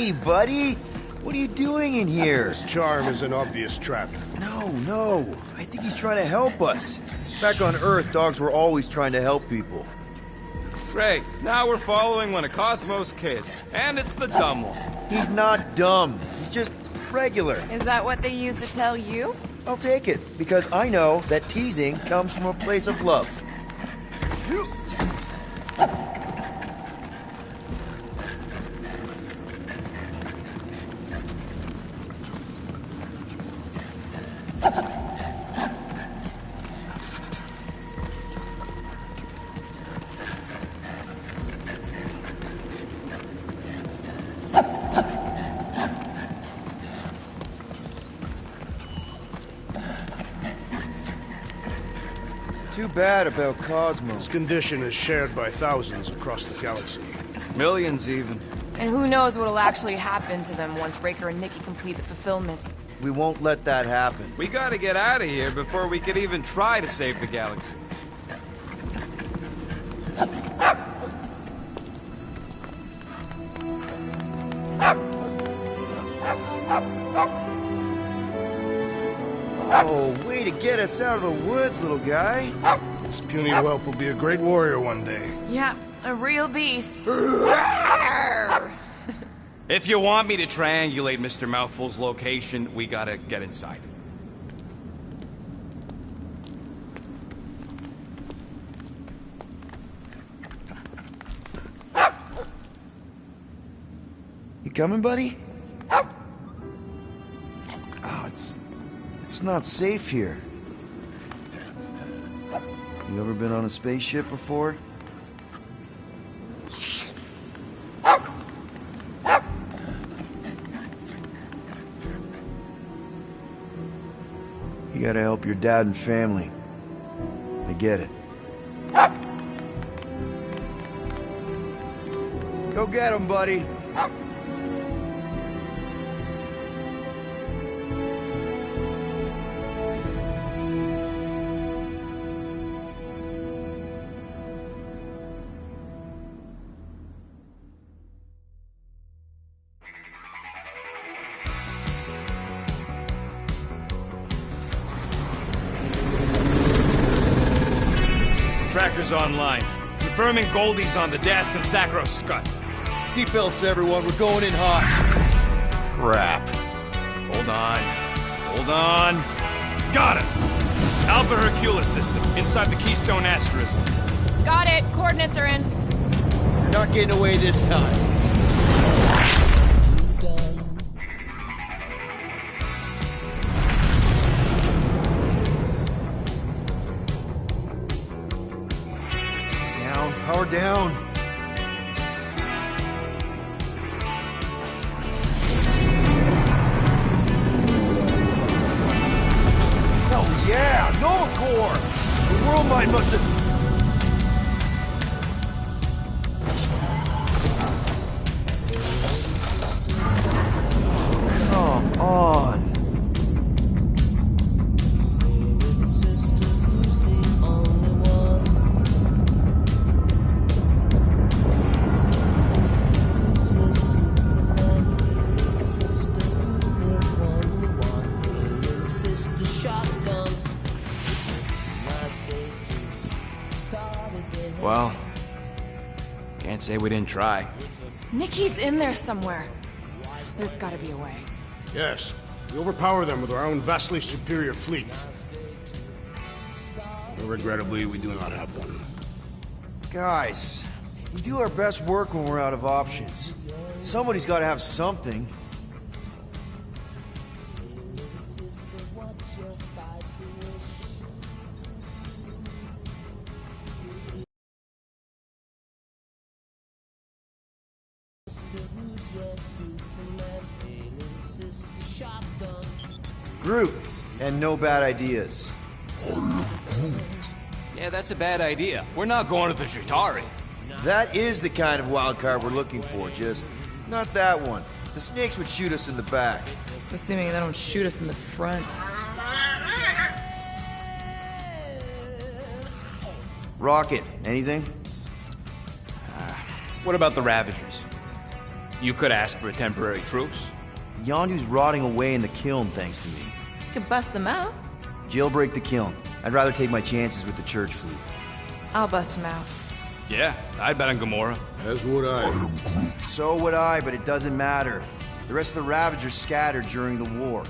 Hey, buddy! What are you doing in here? His charm is an obvious trap. No. I think he's trying to help us. Back on Earth, dogs were always trying to help people. Great. Now we're following one of Cosmo's kids. And it's the dumb one. He's not dumb. He's just regular. Is that what they used to tell you? I'll take it, because I know that teasing comes from a place of love. Too bad about Cosmo. His condition is shared by thousands across the galaxy. Millions, even. And who knows what'll actually happen to them once Raker and Nikki complete the fulfillment. We won't let that happen. We gotta get out of here before we could even try to save the galaxy. Oh, way to get us out of the woods, little guy. This puny whelp will be a great warrior one day. Yeah, a real beast. If you want me to triangulate Mr. Mouthful's location, we gotta get inside. You coming, buddy? Oh, it's not safe here. You ever been on a spaceship before? You gotta help your dad and family. I get it. Go get him, buddy. Tracker's online. Confirming Goldie's on the Dastan Sacro Scut. Seatbelts, everyone. We're going in hot. Crap. Hold on. Got it! Alpha Hercules system, inside the Keystone Asterism. Got it. Coordinates are in. Not getting away this time. Power down. Hell yeah! Nova Core! The world mind must have... Come on. Well, can't say we didn't try. Nikki's in there somewhere. There's gotta be a way. Yes, we overpower them with our own vastly superior fleet. But regrettably, we do not have one. Guys, we do our best work when we're out of options. Somebody's got to have something. Groot, and no bad ideas. Yeah, that's a bad idea. We're not going to the Chitauri. That is the kind of wild card we're looking for, just not that one. The snakes would shoot us in the back. Assuming they don't shoot us in the front. Rocket, anything? What about the Ravagers? You could ask for a temporary truce. Yondu's rotting away in the kiln thanks to me. You could bust them out. Jailbreak the kiln. I'd rather take my chances with the church fleet. I'll bust them out. Yeah, I'd bet on Gamora. As would I. So would I, but it doesn't matter. The rest of the Ravagers scattered during the war.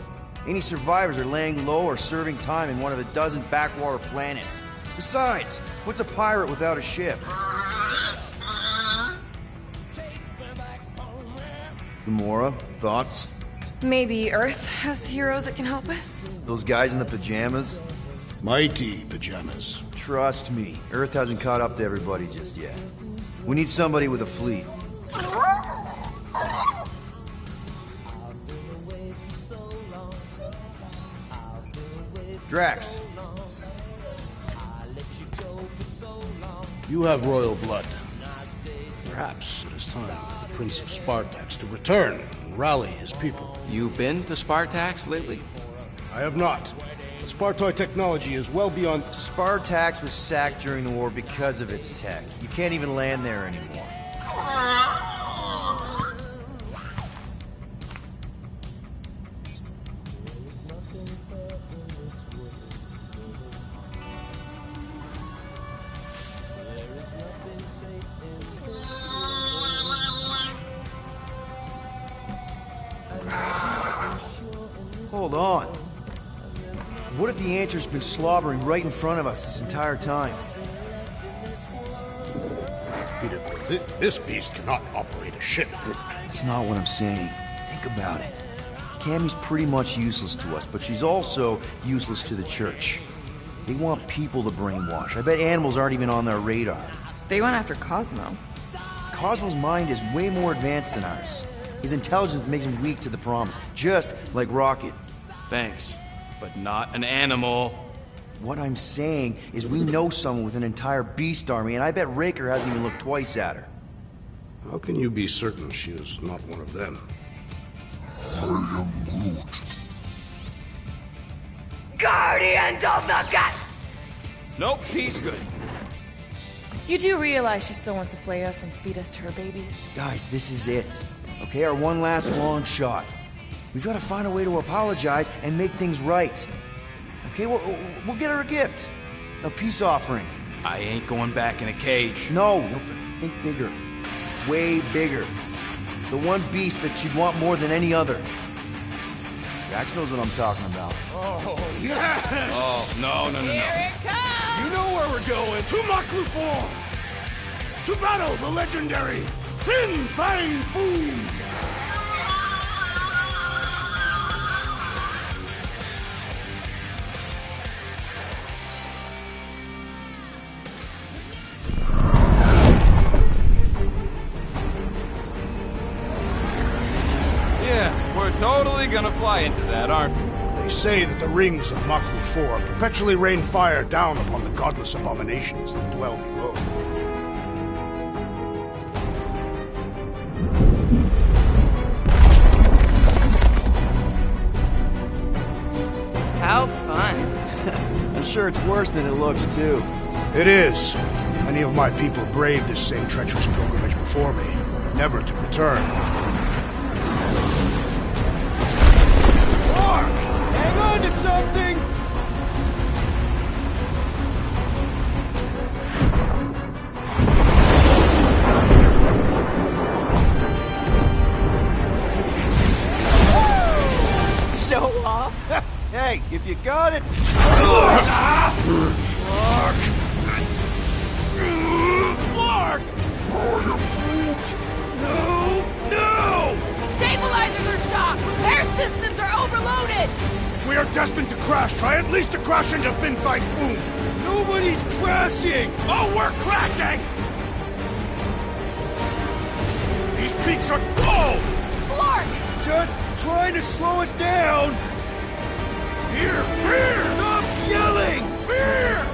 Any survivors are laying low or serving time in one of a dozen backwater planets. Besides, what's a pirate without a ship? Gamora, thoughts? Maybe Earth has heroes that can help us? Those guys in the pajamas? Mighty pajamas. Trust me, Earth hasn't caught up to everybody just yet. We need somebody with a fleet. Drax. You have royal blood. Perhaps it is time for the Prince of Spartax to return and rally his people. You been to Spartax lately? I have not. The Spartoid technology is well beyond... Spartax was sacked during the war because of its tech. You can't even land there anymore. Hold on. What if the answer's been slobbering right in front of us this entire time? Peter, this beast cannot operate a ship. That's not what I'm saying. Think about it. Cammy's pretty much useless to us, but she's also useless to the church. They want people to brainwash. I bet animals aren't even on their radar. They went after Cosmo. Cosmo's mind is way more advanced than ours. His intelligence makes him weak to the promise, just like Rocket. Thanks, but not an animal. What I'm saying is we know someone with an entire beast army, and I bet Raker hasn't even looked twice at her. How can you be certain she is not one of them? Guardians of the Gut! Nope, she's good. You do realize she still wants to flay us and feed us to her babies? Guys, this is it. Okay, our one last long shot. We've got to find a way to apologize and make things right. Okay, we'll get her a gift. A peace offering. I ain't going back in a cage. No, think bigger. Way bigger. The one beast that she'd want more than any other. Jax knows what I'm talking about. Oh, yes! Oh, no. Here it comes! You know where we're going. To Maklu 4! To battle the legendary Fin Fang Foom! Yeah, we're totally gonna fly into that, aren't we? They say that the rings of Maklu 4 perpetually rain fire down upon the godless abominations that dwell below. How fun. I'm sure it's worse than it looks, too. It is. Many of my people braved this same treacherous pilgrimage before me, never to return. Hang on to something! Show off. Hey, if you got it... No! Stabilizers are shot! Repair systems are overloaded! If we are destined to crash, try at least to crash into Fin Fang Foom! Nobody's crashing! Oh, we're crashing! These peaks are... Oh! Flark! Just trying to slow us down! Fear! Fear! Stop yelling! Fear!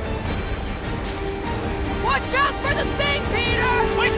Watch out for the thing, Peter! Wait!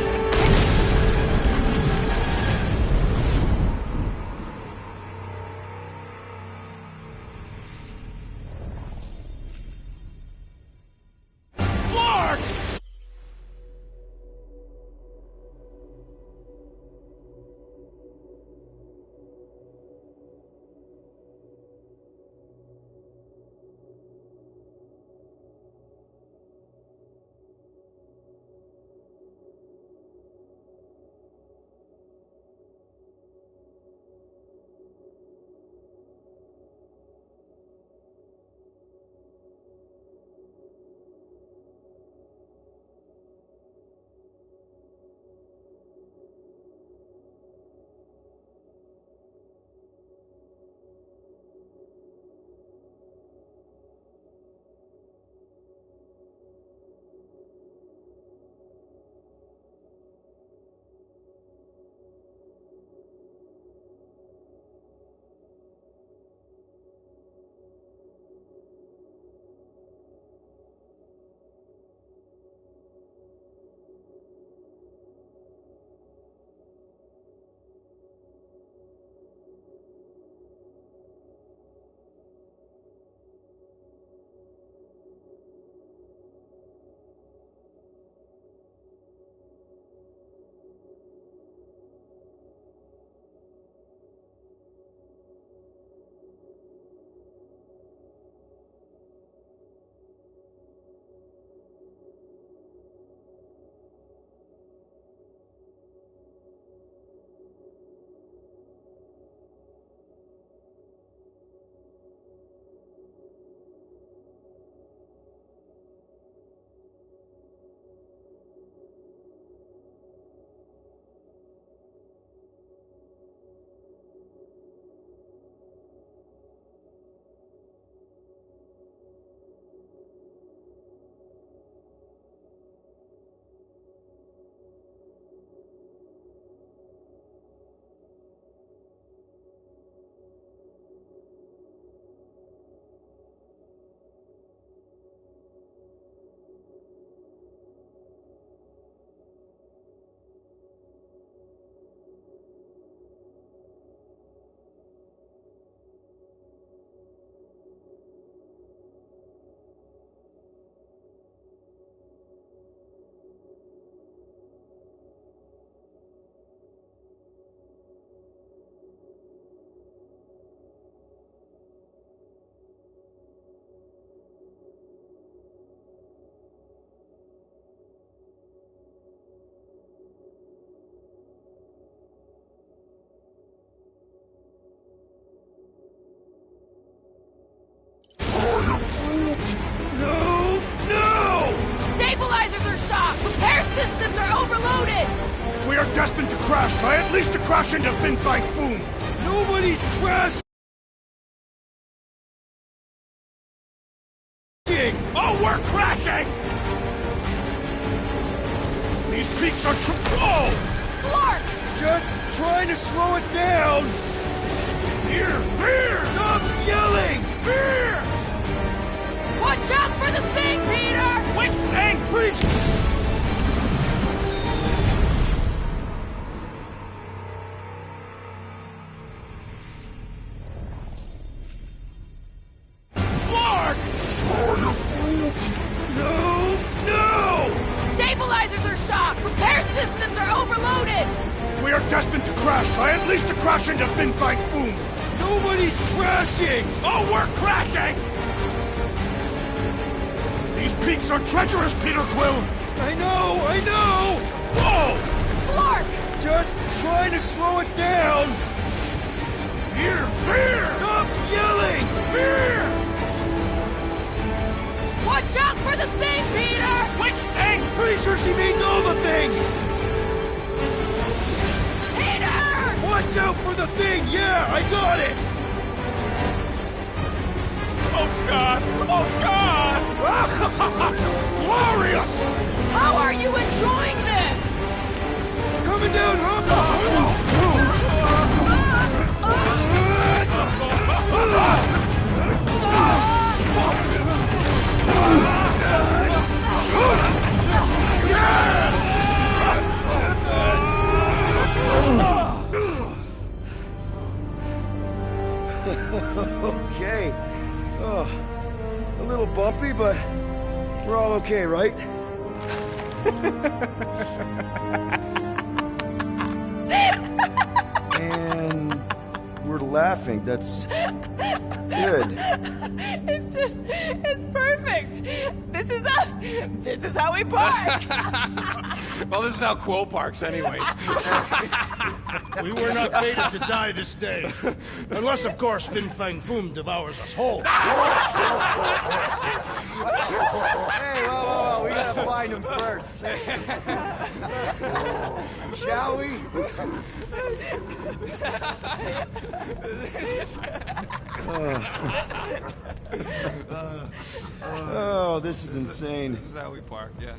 are destined to crash, try at least to crash into Fin Fang Foom. Nobody's crashing! Oh, we're crashing! These peaks are Whoa! Flark! Just trying to slow us down! Fear! Fear! Stop yelling! Fear! Watch out for the thing, Peter! Which thing? Please! Flark! No! Stabilizers are shot! Repair systems are overloaded! If we are destined to crash, try at least to crash into Fin Fang Foom. Nobody's crashing! Oh, we're crashing! These peaks are treacherous, Peter Quill! I know! Whoa! Flark! Just trying to slow us down! Fear! Fear! Stop yelling! Fear! Watch out for the thing, Peter! Which thing? Pretty sure she means all the things! Peter! Watch out for the thing! Yeah, I got it! Oh, Scott! Oh, Scott! Glorious! How are you enjoying this? Coming down, Okay. Oh, a little bumpy, but we're all okay, right? And we're laughing. That's good. It's perfect. This is us. This is how we park. Well, this is how Quill parks, anyways. We were not fated to die this day. Unless, of course, Fin Fang Foom devours us whole. Hey, whoa, we gotta find him first. Shall we? Oh, this is insane. This is how we park, yeah.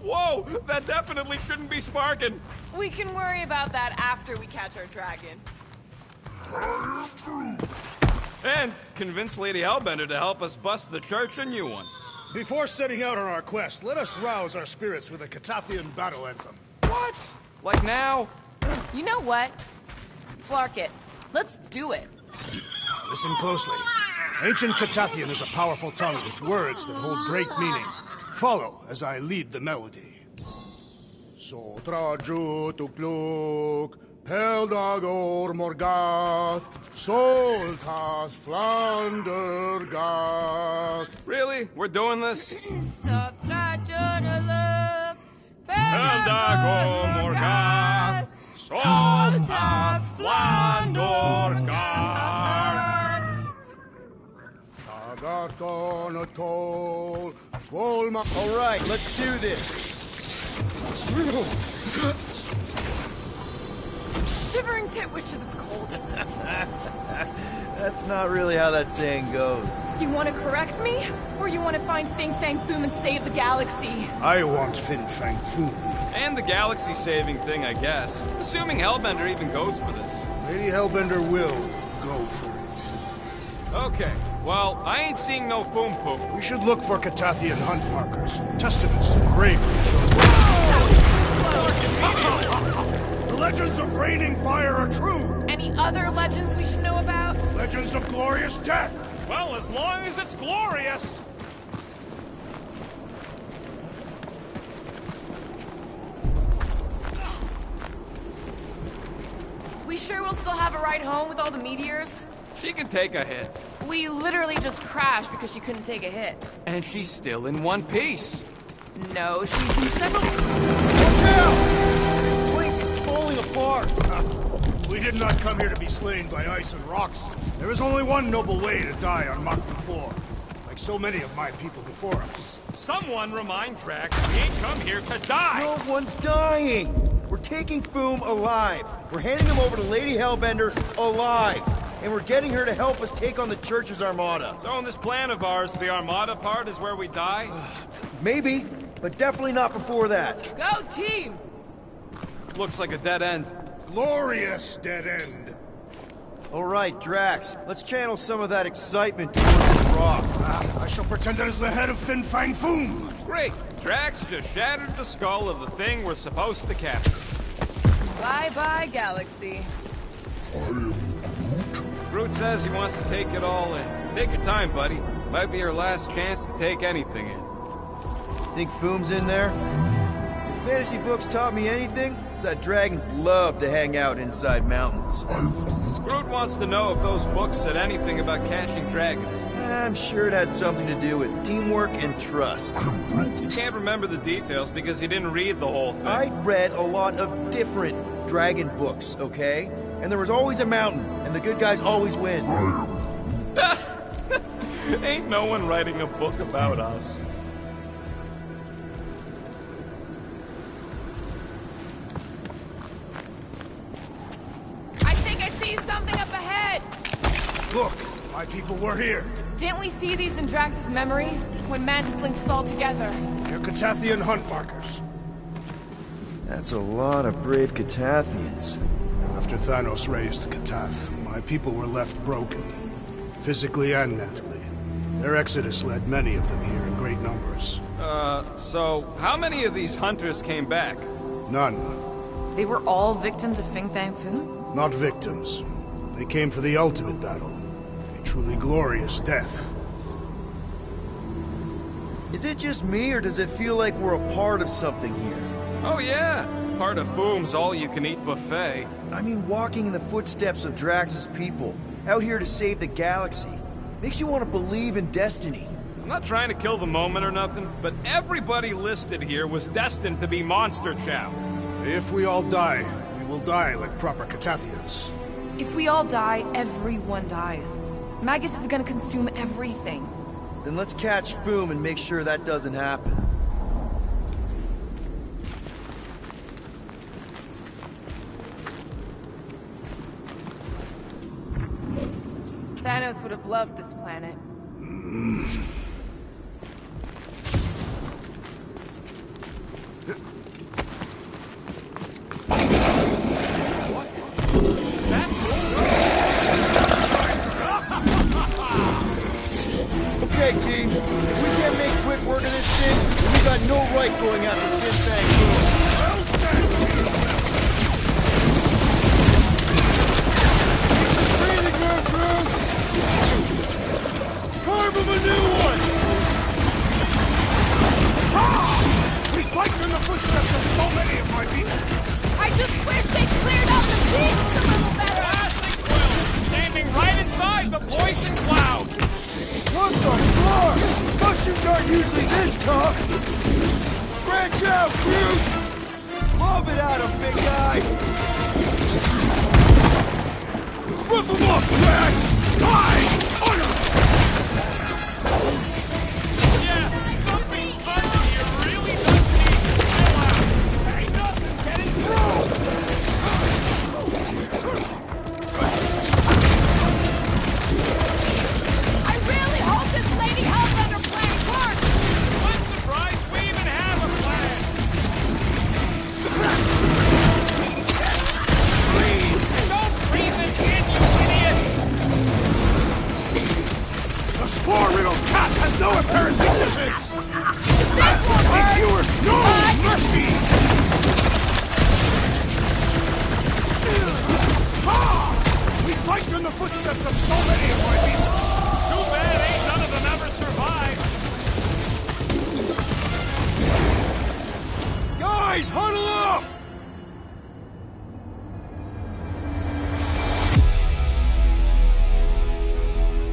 Whoa! That definitely shouldn't be sparking! We can worry about that after we catch our dragon. And convince Lady Hellbender to help us bust the church a new one. Before setting out on our quest, let us rouse our spirits with a Catathian battle anthem. What? Like now? You know what? Flark it. Let's do it. Listen closely. Ancient Catathian is a powerful tongue with words that hold great meaning. Follow as I lead the melody. Sotra jutukluk, Peldagor Morgath, Soltas Flandergath. Really? We're doing this? Eldago Morgath, Soltas Flandorgath. Tagarton Kol, Volma. All right, let's do this. Shivering tit wishes it's cold. That's not really how that saying goes. You want to correct me? Or you want to find Fin Fang Foom and save the galaxy? I want Fin Fang Foom. And the galaxy-saving thing, I guess. Assuming Hellbender even goes for this. Lady Hellbender will go for it. Okay, well, I ain't seeing no foom poop. We should look for Catathian hunt markers. Testaments to the bravery of those... The legends of raining fire are true! Any other legends we should know about? Legends of glorious death! Well, as long as it's glorious! We sure we'll still have a ride home with all the meteors? She can take a hit. We literally just crashed because she couldn't take a hit. And she's still in one piece. No, she's in several pieces. Watch out! This place is falling apart. We did not come here to be slain by ice and rocks. There is only one noble way to die on Mach 4. By like so many of my people before us. Someone remind Drax we ain't come here to die! No one's dying! We're taking Foom alive. We're handing him over to Lady Hellbender alive. And we're getting her to help us take on the Church's armada. So in this plan of ours, the armada part is where we die? Maybe, but definitely not before that. Go team! Looks like a dead end. Glorious dead end. All right, Drax, let's channel some of that excitement toward this rock. I shall pretend that is the head of Fin Fang Foom. Great! Drax just shattered the skull of the thing we're supposed to capture. Bye-bye, Galaxy. Groot says he wants to take it all in. Take your time, buddy. Might be your last chance to take anything in. Think Foom's in there? If fantasy books taught me anything, it's that dragons love to hang out inside mountains. Groot wants to know if those books said anything about catching dragons. I'm sure it had something to do with teamwork and trust. You can't remember the details because you didn't read the whole thing. I read a lot of different dragon books, okay? And there was always a mountain, and the good guys always win. Ain't no one writing a book about us. I think I see something up ahead! Look, my people were here. Didn't we see these in Drax's memories? When Mantis linked us all together? They're Catathian hunt markers. That's a lot of brave Catathians. After Thanos raised Katath, my people were left broken, physically and mentally. Their exodus led many of them here in great numbers. So how many of these hunters came back? None. They were all victims of Fin Fang Foom? Not victims. They came for the ultimate battle. A truly glorious death. Is it just me, or does it feel like we're a part of something here? Oh yeah, part of Foom's all-you-can-eat buffet. I mean, walking in the footsteps of Drax's people, out here to save the galaxy, makes you want to believe in destiny. I'm not trying to kill the moment or nothing, but everybody listed here was destined to be monster chow. If we all die, we will die like proper Catathians. If we all die, everyone dies. Magus is gonna consume everything. Then let's catch Foom and make sure that doesn't happen. Thanos would have loved this planet. Okay, team. If we can't make quick work of this thing, then we got no right going after Fin Fang Foom. Well said, Peter Quill. Breathing room, Groot! Carve him a new one! We fight in the footsteps of so many of my people. I just wish they cleared out the beasts a little better! Classic Quill, standing right inside the poison cloud. What the fuck? Mushrooms aren't usually this tough! Branch out, Groot! Lob it at him, big guy! Rip him off, Drax! Yeah, something touching here really does need to chill out. Ain't nothing getting through. I really hope this Lady Hellbender plan works! I'm surprised we even have a plan. Don't breathe it in, you idiot! The spore-riddled cat has no apparent weaknesses. This won't hurt! Viewers, no mercy! We fight in the footsteps of so many of my people. Too bad ain't none of them ever survived. Guys, huddle up!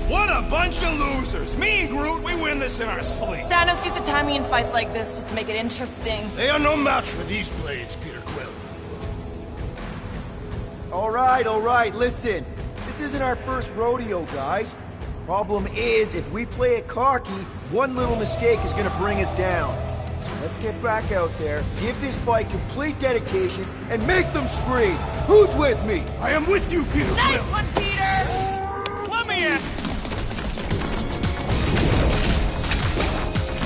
What a bunch of losers! Me and Groot, we win this in our sleep. Thanos used to time me in fights like this just to make it interesting. They are no match for these blades, Peter Quill. All right, listen. This isn't our first rodeo, guys. Problem is, if we play it cocky, one little mistake is gonna bring us down. So let's get back out there, give this fight complete dedication, and make them scream! Who's with me? I am with you, Peter Nice Quill! one, Peter! Let me in!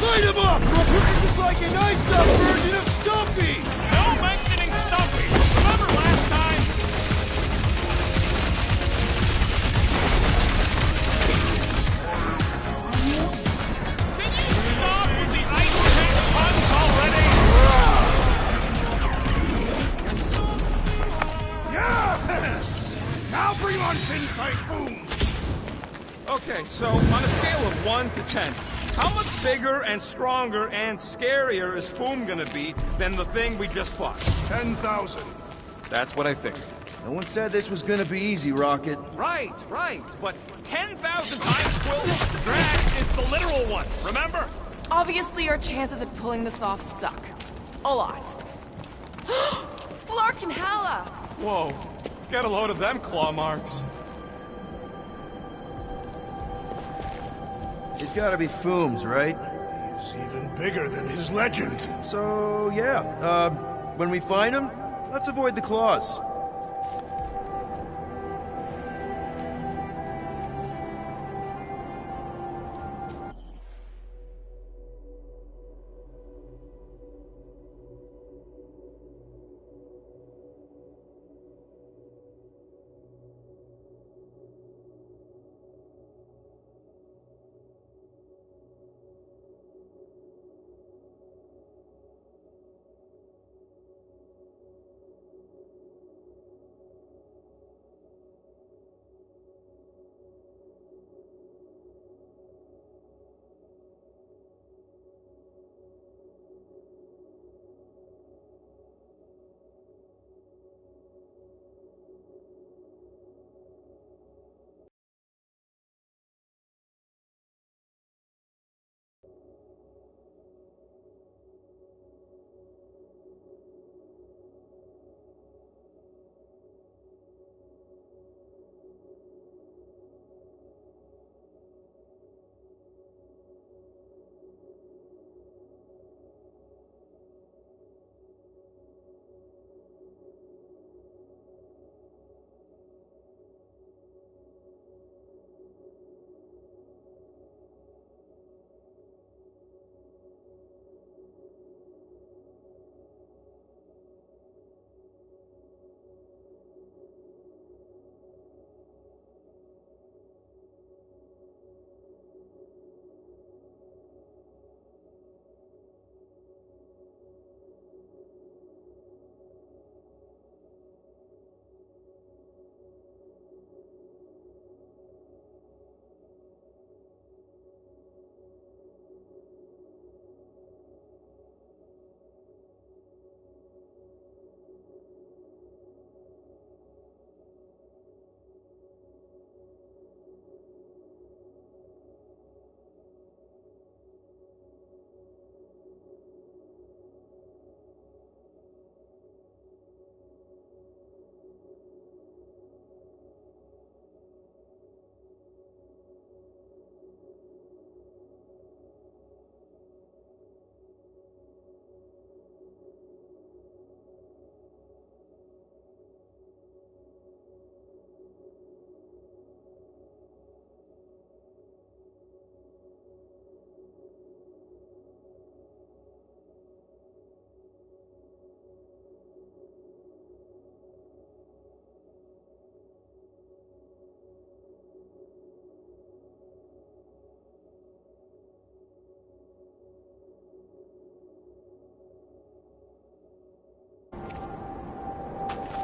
Light him up! This is like an iced-up version of Stumpy! No mentioning Stumpy! Remember last time? Can you stop with the ice pick puns already? Yes! Now bring on Fin Fang Foom! Okay, so on a scale of 1 to 10, how much bigger and stronger and scarier is Foom gonna be than the thing we just fought? 10,000. That's what I figured. No one said this was gonna be easy, Rocket. Right, but 10,000 times Quill, Drax is the literal one, remember? Obviously, our chances of pulling this off suck. A lot. Flark and Hala! Whoa, get a load of them claw marks. It's gotta be Foom's, right? He's even bigger than his legend. So, yeah, when we find him, let's avoid the claws.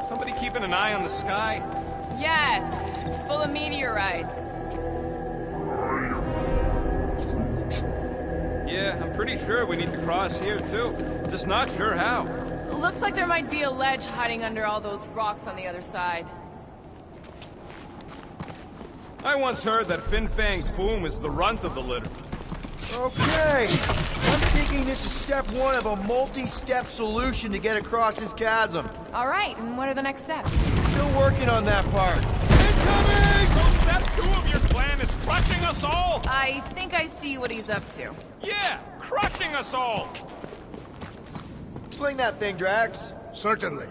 Somebody keeping an eye on the sky? Yes, it's full of meteorites. Yeah, I'm pretty sure we need to cross here too. Just not sure how. Looks like there might be a ledge hiding under all those rocks on the other side. I once heard that Fin Fang Foom is the runt of the litter. Okay, I'm thinking this is step one of a multi-step solution to get across this chasm. All right, and what are the next steps? Still working on that part. Incoming! So step 2 of your plan is crushing us all? I think I see what he's up to. Yeah, crushing us all! Fling that thing, Drax. Certainly.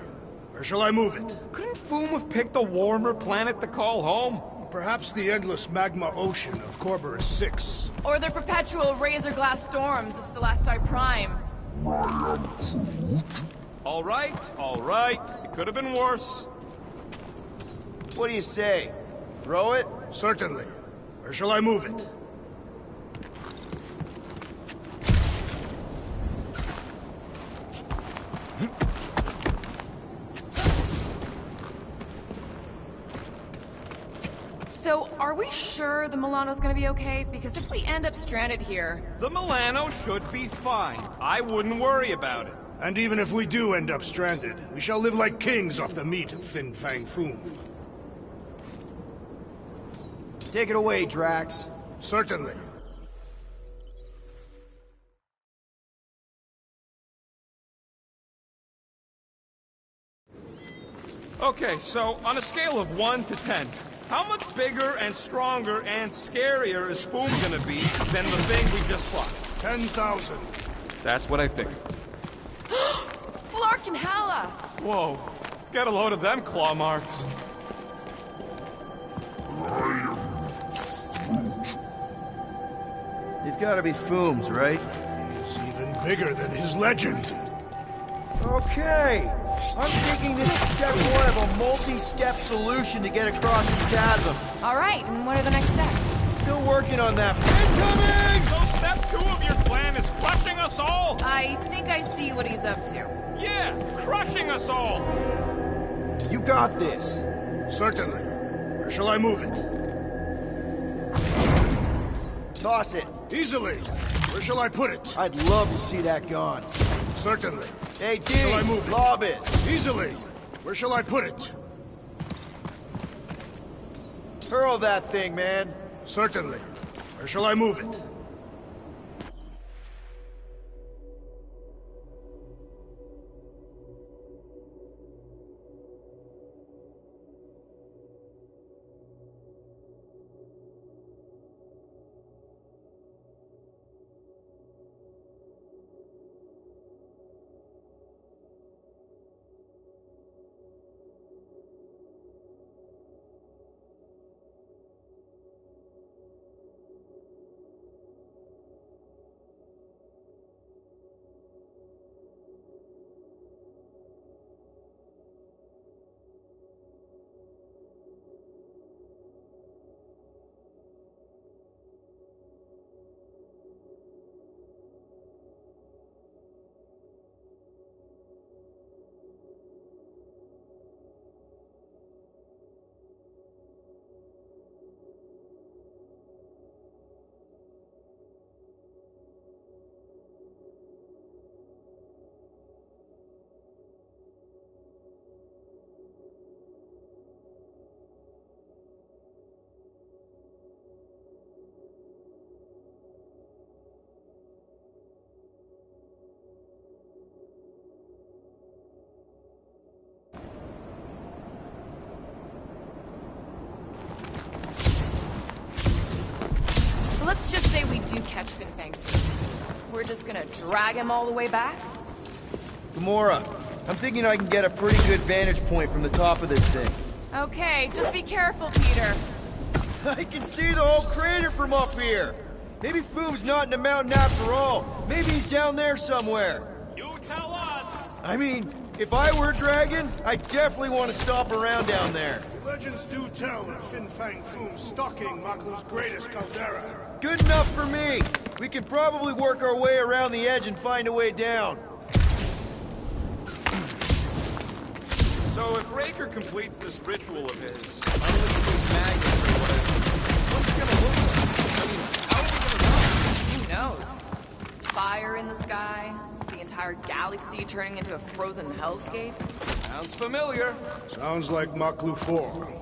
Where shall I move it? Couldn't Foom have picked a warmer planet to call home? Perhaps the endless magma ocean of Corborus 6. Or the perpetual razor glass storms of Celestai Prime. All right. It could have been worse. What do you say? Throw it? Certainly. Where shall I move it? So, are we sure the Milano's gonna be okay? Because if we end up stranded here... The Milano should be fine. I wouldn't worry about it. And even if we do end up stranded, we shall live like kings off the meat of Fin Fang Foom. Take it away, Drax. Certainly. Okay, so on a scale of 1 to 10, how much bigger and stronger and scarier is Foom gonna be than the thing we just fought? 10,000. That's what I figured. Flark and Hala! Whoa, get a load of them claw marks. You've got to be Foom's, right? He's even bigger than his legend. Okay. I'm thinking this is step one of a multi-step solution to get across this chasm. Alright, and what are the next steps? Still working on that. Incoming! So step 2 of your plan is crushing us all? I think I see what he's up to. Yeah, crushing us all! You got this. Certainly. Where shall I move it? Toss it. Easily. Where shall I put it? I'd love to see that gone. Certainly. Hey, D, Shall I move it? lob it. Easily. Where shall I put it? Hurl that thing, man. Certainly. Where shall I move it? Let's just say we do catch Fin Fang Foom. We're just gonna drag him all the way back? Gamora, I'm thinking I can get a pretty good vantage point from the top of this thing. Okay, just be careful, Peter. I can see the whole crater from up here. Maybe Foom's not in the mountain after all. Maybe he's down there somewhere. You tell us! I mean, if I were a dragon, I definitely want to stop around down there. Legends do tell of Fin Fang Foom stalking Maklu's greatest caldera. Good enough for me. We can probably work our way around the edge and find a way down. So if Raker completes this ritual of his, unleashing magnet or whatever, what's it gonna look like? I mean, how are we gonna know? Who knows? Fire in the sky, the entire galaxy turning into a frozen hellscape. Sounds familiar. Sounds like Maklu 4.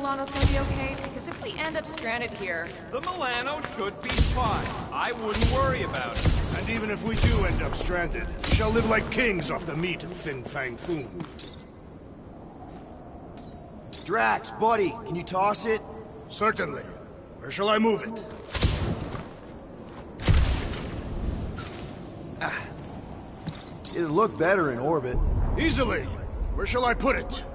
Milano's gonna be okay? Because if we end up stranded here... The Milano should be fine. I wouldn't worry about it. And even if we do end up stranded, we shall live like kings off the meat of Fin Fang Foom. Drax, buddy, can you toss it? Certainly. Where shall I move it? It'd look better in orbit. Easily. Where shall I put it?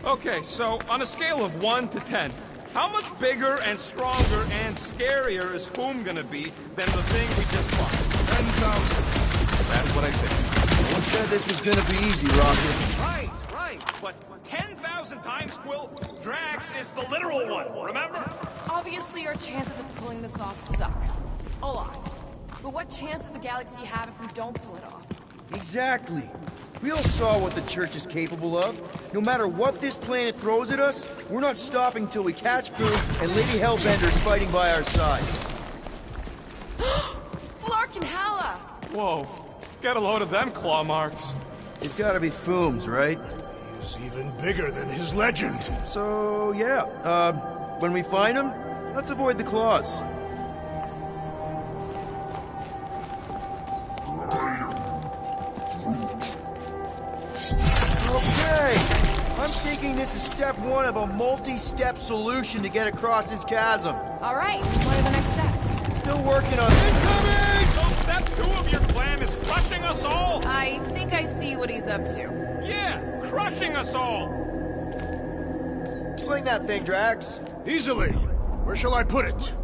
Okay, so on a scale of 1 to 10, how much bigger and stronger and scarier is Foom gonna be than the thing we just fought? 10,000. That's what I think. No one said this was gonna be easy, Rocket. Right. But 10,000 times, Quill, Drax is the literal one, remember? Obviously, our chances of pulling this off suck. A lot. But what chance does the galaxy have if we don't pull it off? Exactly. We all saw what the Church is capable of. No matter what this planet throws at us, we're not stopping till we catch Foom and Lady Hellbender's fighting by our side. Flark and Hala! Whoa, get a load of them claw marks. It's gotta be Foom's, right? He's even bigger than his legend. So, yeah. When we find him, let's avoid the claws. Okay! I'm thinking this is step 1 of a multi-step solution to get across this chasm. Alright, what are the next steps? Still working on incoming! So step 2 of your plan is crushing us all? I think I see what he's up to. Yeah, crushing us all! Swing that thing, Drax. Easily. Where shall I put it?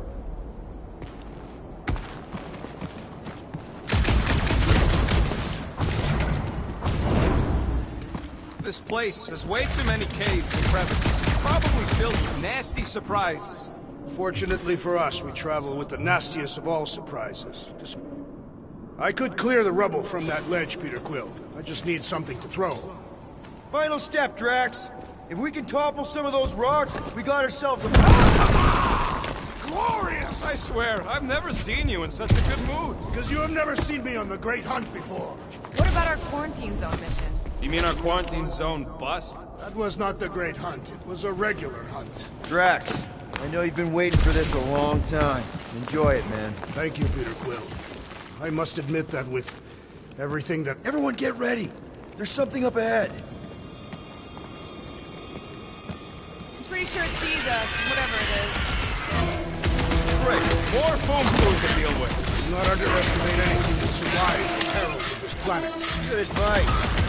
This place has way too many caves and crevices. Probably filled with nasty surprises. Fortunately for us, we travel with the nastiest of all surprises. I could clear the rubble from that ledge, Peter Quill. I just need something to throw. Final step, Drax. If we can topple some of those rocks, we got ourselves a... Glorious! I swear, I've never seen you in such a good mood. Because you have never seen me on the Great Hunt before. What about our quarantine zone mission? You mean our quarantine zone bust? That was not the Great Hunt. It was a regular hunt. Drax, I know you've been waiting for this a long time. Enjoy it, man. Thank you, Peter Quill. I must admit that with everything that... Everyone get ready. There's something up ahead. I'm pretty sure it sees us, whatever it is. Great, more foam food to deal with. Do not underestimate anything that survives the perils of this planet. Good advice.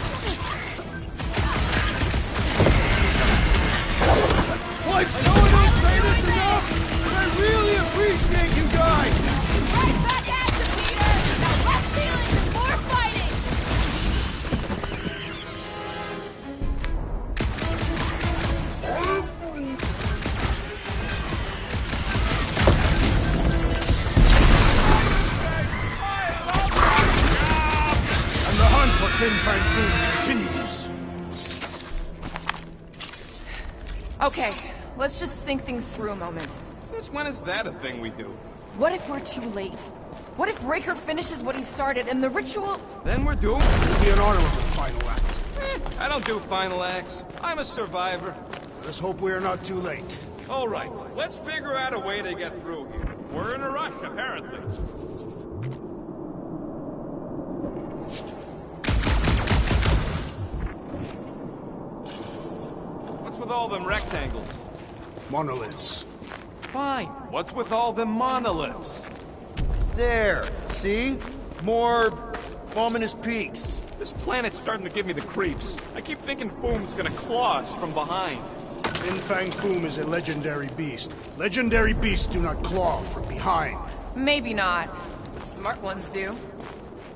I know I don't say this enough, but I really appreciate you guys! Right back at you, Peter! Now less feelings and more fighting! And the hunt for Fin Fang Foom continues. Okay, let's just think things through a moment. Since when is that a thing we do? What if we're too late? What if Raker finishes what he started and the ritual... Then we're doomed. It'll be an honorable final act. I don't do final acts. I'm a survivor. Let's hope we are not too late. All right, let's figure out a way to get through here. We're in a rush, apparently. What's with all them rectangles? Monoliths. Fine. What's with all them monoliths? There, see? More ominous peaks. This planet's starting to give me the creeps. I keep thinking Foom's gonna claw us from behind. Fin Fang Foom is a legendary beast. Legendary beasts do not claw from behind. Maybe not. But smart ones do.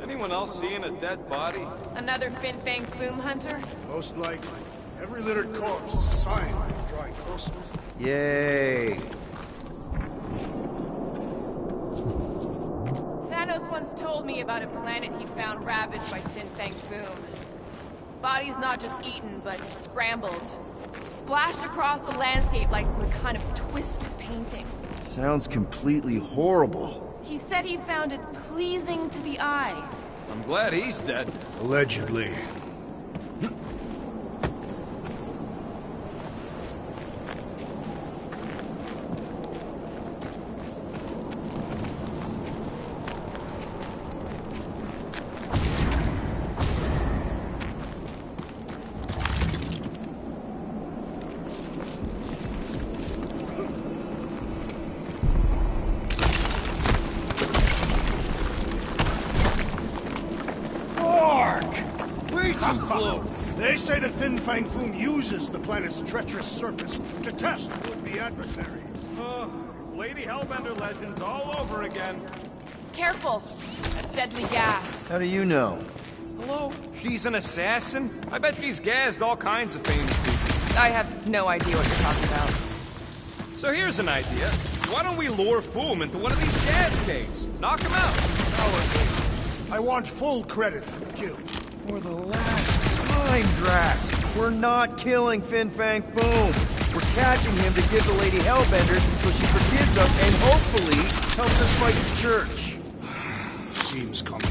Anyone else seeing a dead body? Another Fin Fang Foom hunter? Most likely. Every littered corpse is a sign we're drawing closer. Yay. once told me about a planet he found ravaged by Fin Fang Foom. Bodies not just eaten, but scrambled. Splashed across the landscape like some kind of twisted painting. Sounds completely horrible. He said he found it pleasing to the eye. I'm glad he's dead. Allegedly. They say that Fin Fang Foom uses the planet's treacherous surface to test would-be adversaries. It's Lady Hellbender legends all over again. Careful! That's deadly gas. How do you know? Hello? She's an assassin? I bet she's gassed all kinds of famous people. I have no idea what you're talking about. So here's an idea. Why don't we lure Foom into one of these gas caves? Knock him out. I want full credit for the kill. For the last time, Drax, we're not killing Fin Fang Foom. We're catching him to give the Lady Hellbender so she forgives us and hopefully helps us fight the Church. Seems common.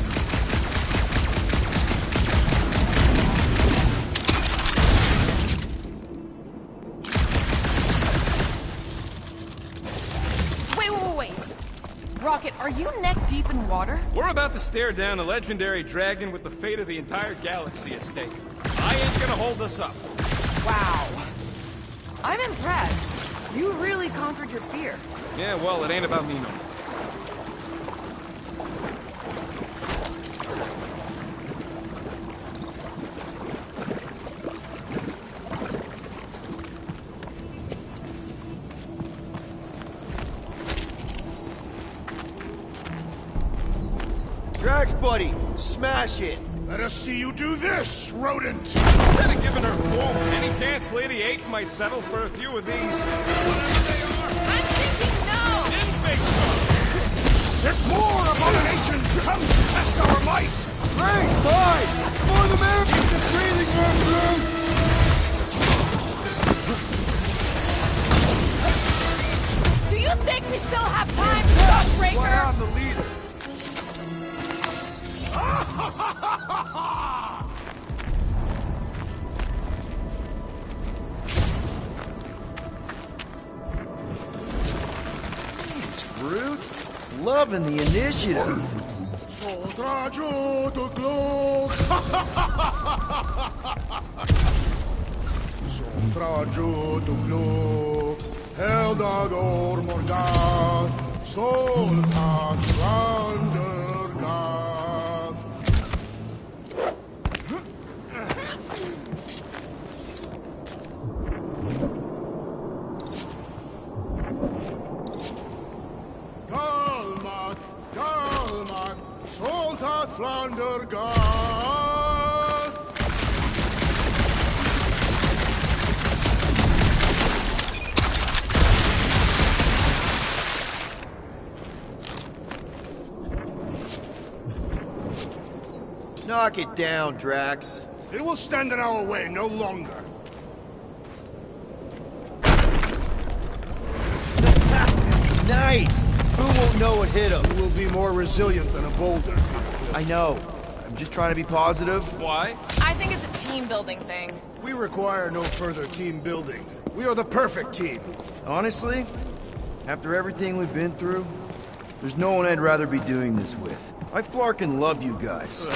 Wait. Rocket, are you neck deep in water? We're about to stare down a legendary dragon with the fate of the entire galaxy at stake. I ain't gonna hold us up. Wow. I'm impressed. You really conquered your fear. Yeah, well, it ain't about me no more. Drax, buddy, smash it. Let us see you do this, rodent! Instead of giving her Foom, any chance Lady H might settle for a few of these? Whatever they are. I'm thinking no! Didn't think so. If more abominations come to test our might! Great, fine! For the man with the breathing room brute! Do you think we still have time, Stormbreaker? Why I'm the leader. Thanks, Groot. Loving the initiative. Heldagor Morgad, Solsat Randergad. Galmat, Soltat Flandergad. Knock it down, Drax. It will stand in our way no longer. Nice! Who won't know what hit him? You will be more resilient than a boulder. I know. I'm just trying to be positive. Why? I think it's a team-building thing. We require no further team building. We are the perfect team. Honestly, after everything we've been through, there's no one I'd rather be doing this with. I flarkin' love you guys.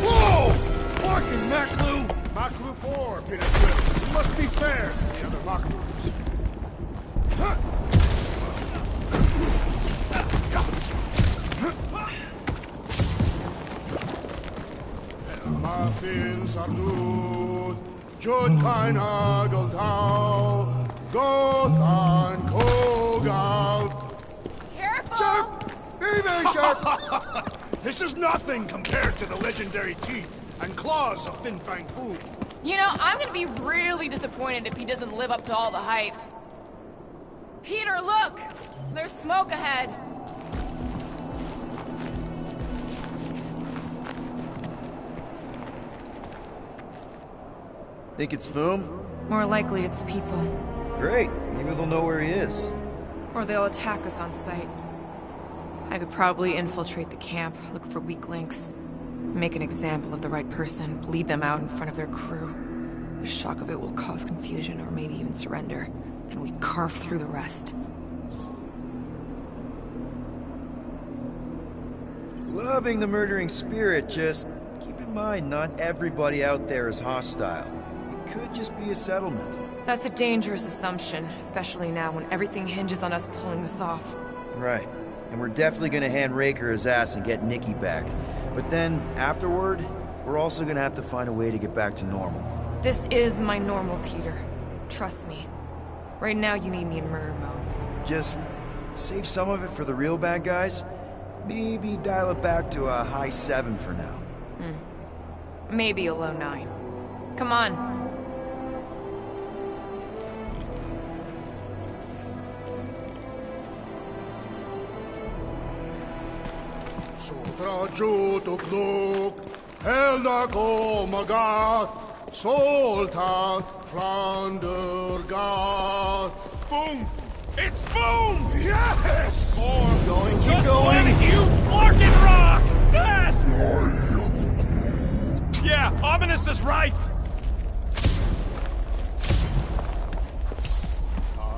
Whoa! Flarkin' Maklu! Maklu 4, Peanut Quill. You must be fair to the other Maklus. Muffin Sardut, Jud Kain Ageltau, Gothan Kogal. Careful! Sharp! Very, very sharp! This is nothing compared to the legendary teeth and claws of Fin Fang Foom. You know, I'm gonna be really disappointed if he doesn't live up to all the hype. Peter, look! There's smoke ahead. Think it's Foom? More likely it's people. Great. Maybe they'll know where he is. Or they'll attack us on sight. I could probably infiltrate the camp, look for weak links, make an example of the right person, bleed them out in front of their crew. The shock of it will cause confusion or maybe even surrender. Then we carve through the rest. Loving the murdering spirit, just keep in mind not everybody out there is hostile. It could just be a settlement. That's a dangerous assumption, especially now when everything hinges on us pulling this off. Right. And we're definitely gonna hand Raker his ass and get Nikki back. But then, afterward, we're also gonna have to find a way to get back to normal. This is my normal, Peter. Trust me. Right now you need me in murder mode. Just save some of it for the real bad guys. Maybe dial it back to a high 7 for now. Maybe a low 9. Come on. Sotra jutuk luk, helda komagath, soltath flandergath. Boom! It's Boom! Yes! Keep going, keep Just going! let You fucking rock! Fast! Yeah, Ominous is right!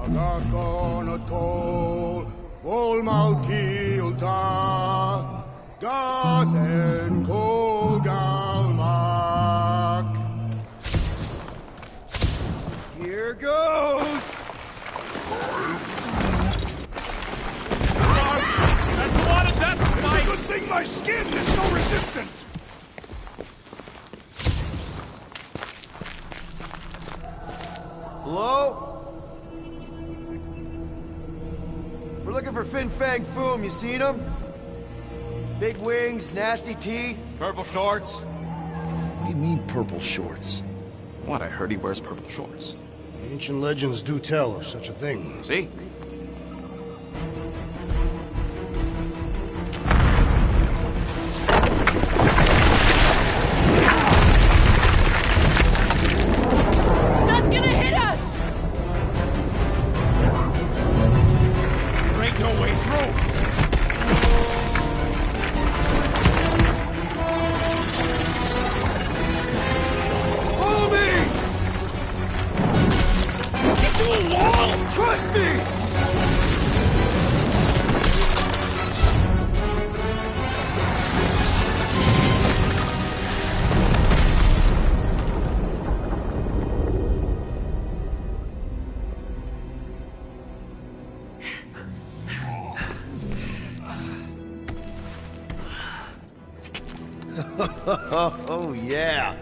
Agagonot kol, volmalki ultath, gaten kol galmak. Here goes! That's a lot of death It's a spikes! good thing my skin is so resistant. Hello? We're looking for Fin Fang Foom. You seen him? Big wings, nasty teeth. Purple shorts? What do you mean, purple shorts? What, I heard he wears purple shorts. Ancient legends do tell of such a thing. See? That's gonna hit us! There ain't no way through! Follow me! Into a wall! Trust me! Oh, yeah.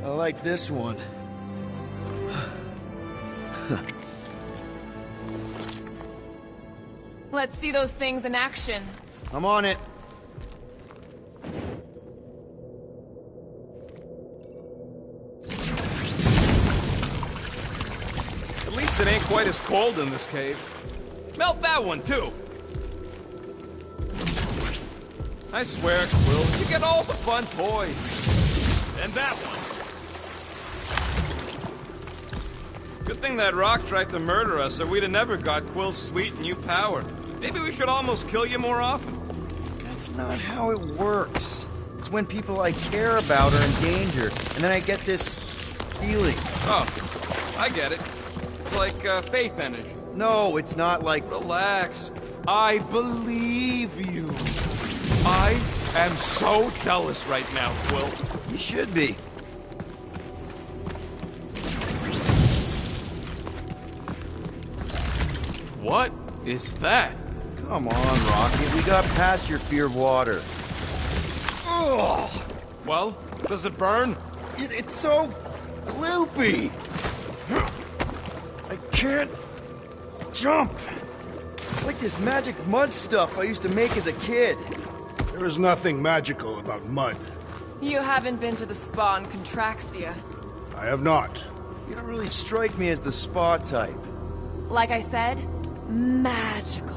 I like this one. Let's see those things in action. I'm on it. At least it ain't quite as cold in this cave. Melt that one, too! I swear, Quill, you get all the fun toys. And that one. Good thing that rock tried to murder us, or we'd have never got Quill's sweet new power. Maybe we should almost kill you more often. That's not how it works. It's when people I care about are in danger, and then I get this feeling. Oh, I get it. It's like faith energy. No, it's not like... Relax. I believe you. I am so jealous right now, Quill. You should be. What is that? Come on, Rocket. We got past your fear of water. Ugh! Well, does it burn? It's so gloopy. I can't jump. It's like this magic mud stuff I used to make as a kid. There is nothing magical about mud. You haven't been to the spa in Contraxia. I have not. You don't really strike me as the spa type. Like I said, magical.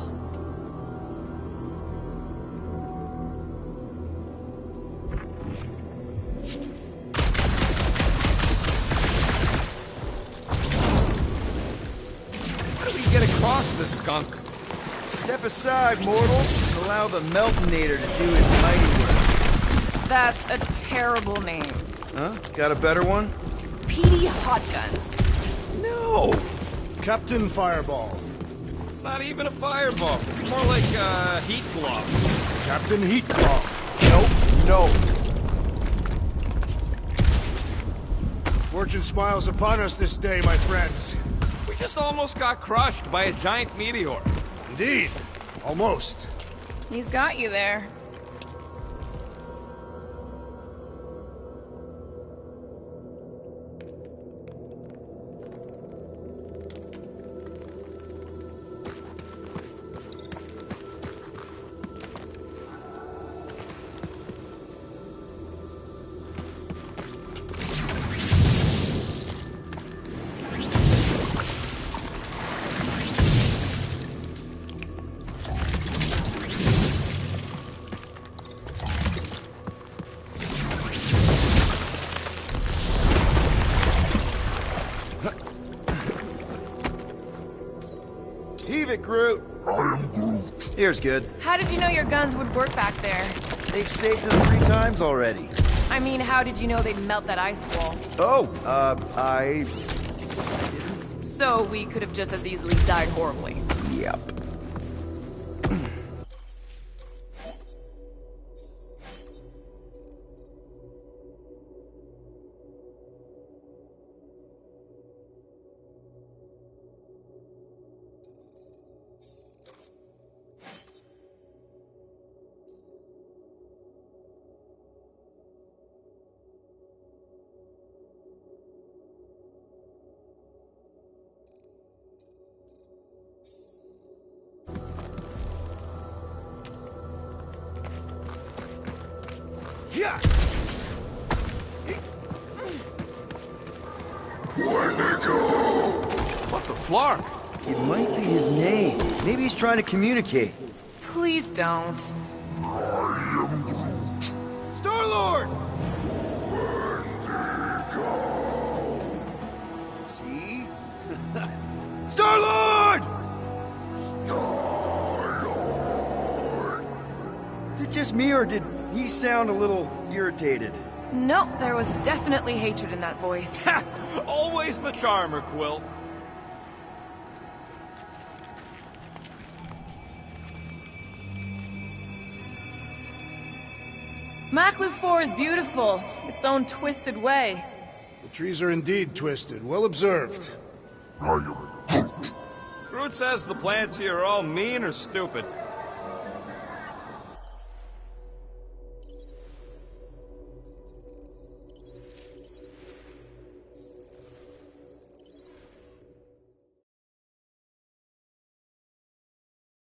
How do we get across this gunk? Step aside, mortals, and allow the Meltonator to do his mighty work. That's a terrible name. Huh? Got a better one? Petey Hot Guns. No! Captain Fireball. It's not even a fireball. It's more like a heat glove. Captain Heatclaw. Nope, no. Fortune smiles upon us this day, my friends. We just almost got crushed by a giant meteor. Indeed. Almost. He's got you there. Heave it, Groot. I am Groot. Here's good. How did you know your guns would work back there? They've saved us 3 times already. I mean, how did you know they'd melt that ice wall? Oh, So we could have just as easily died horribly. Yep. Yeah! Where'd they go? What the flark? It might be his name. Maybe he's trying to communicate. Please don't. I am Groot. Star-Lord! See? Star-Lord! Is it just me, or did he sound a little irritated? No, there was definitely hatred in that voice. Ha! Always the charmer, Quill. Maklu 4 is beautiful, its own twisted way. The trees are indeed twisted. Well observed. I am Groot. Groot says the plants here are all mean or stupid.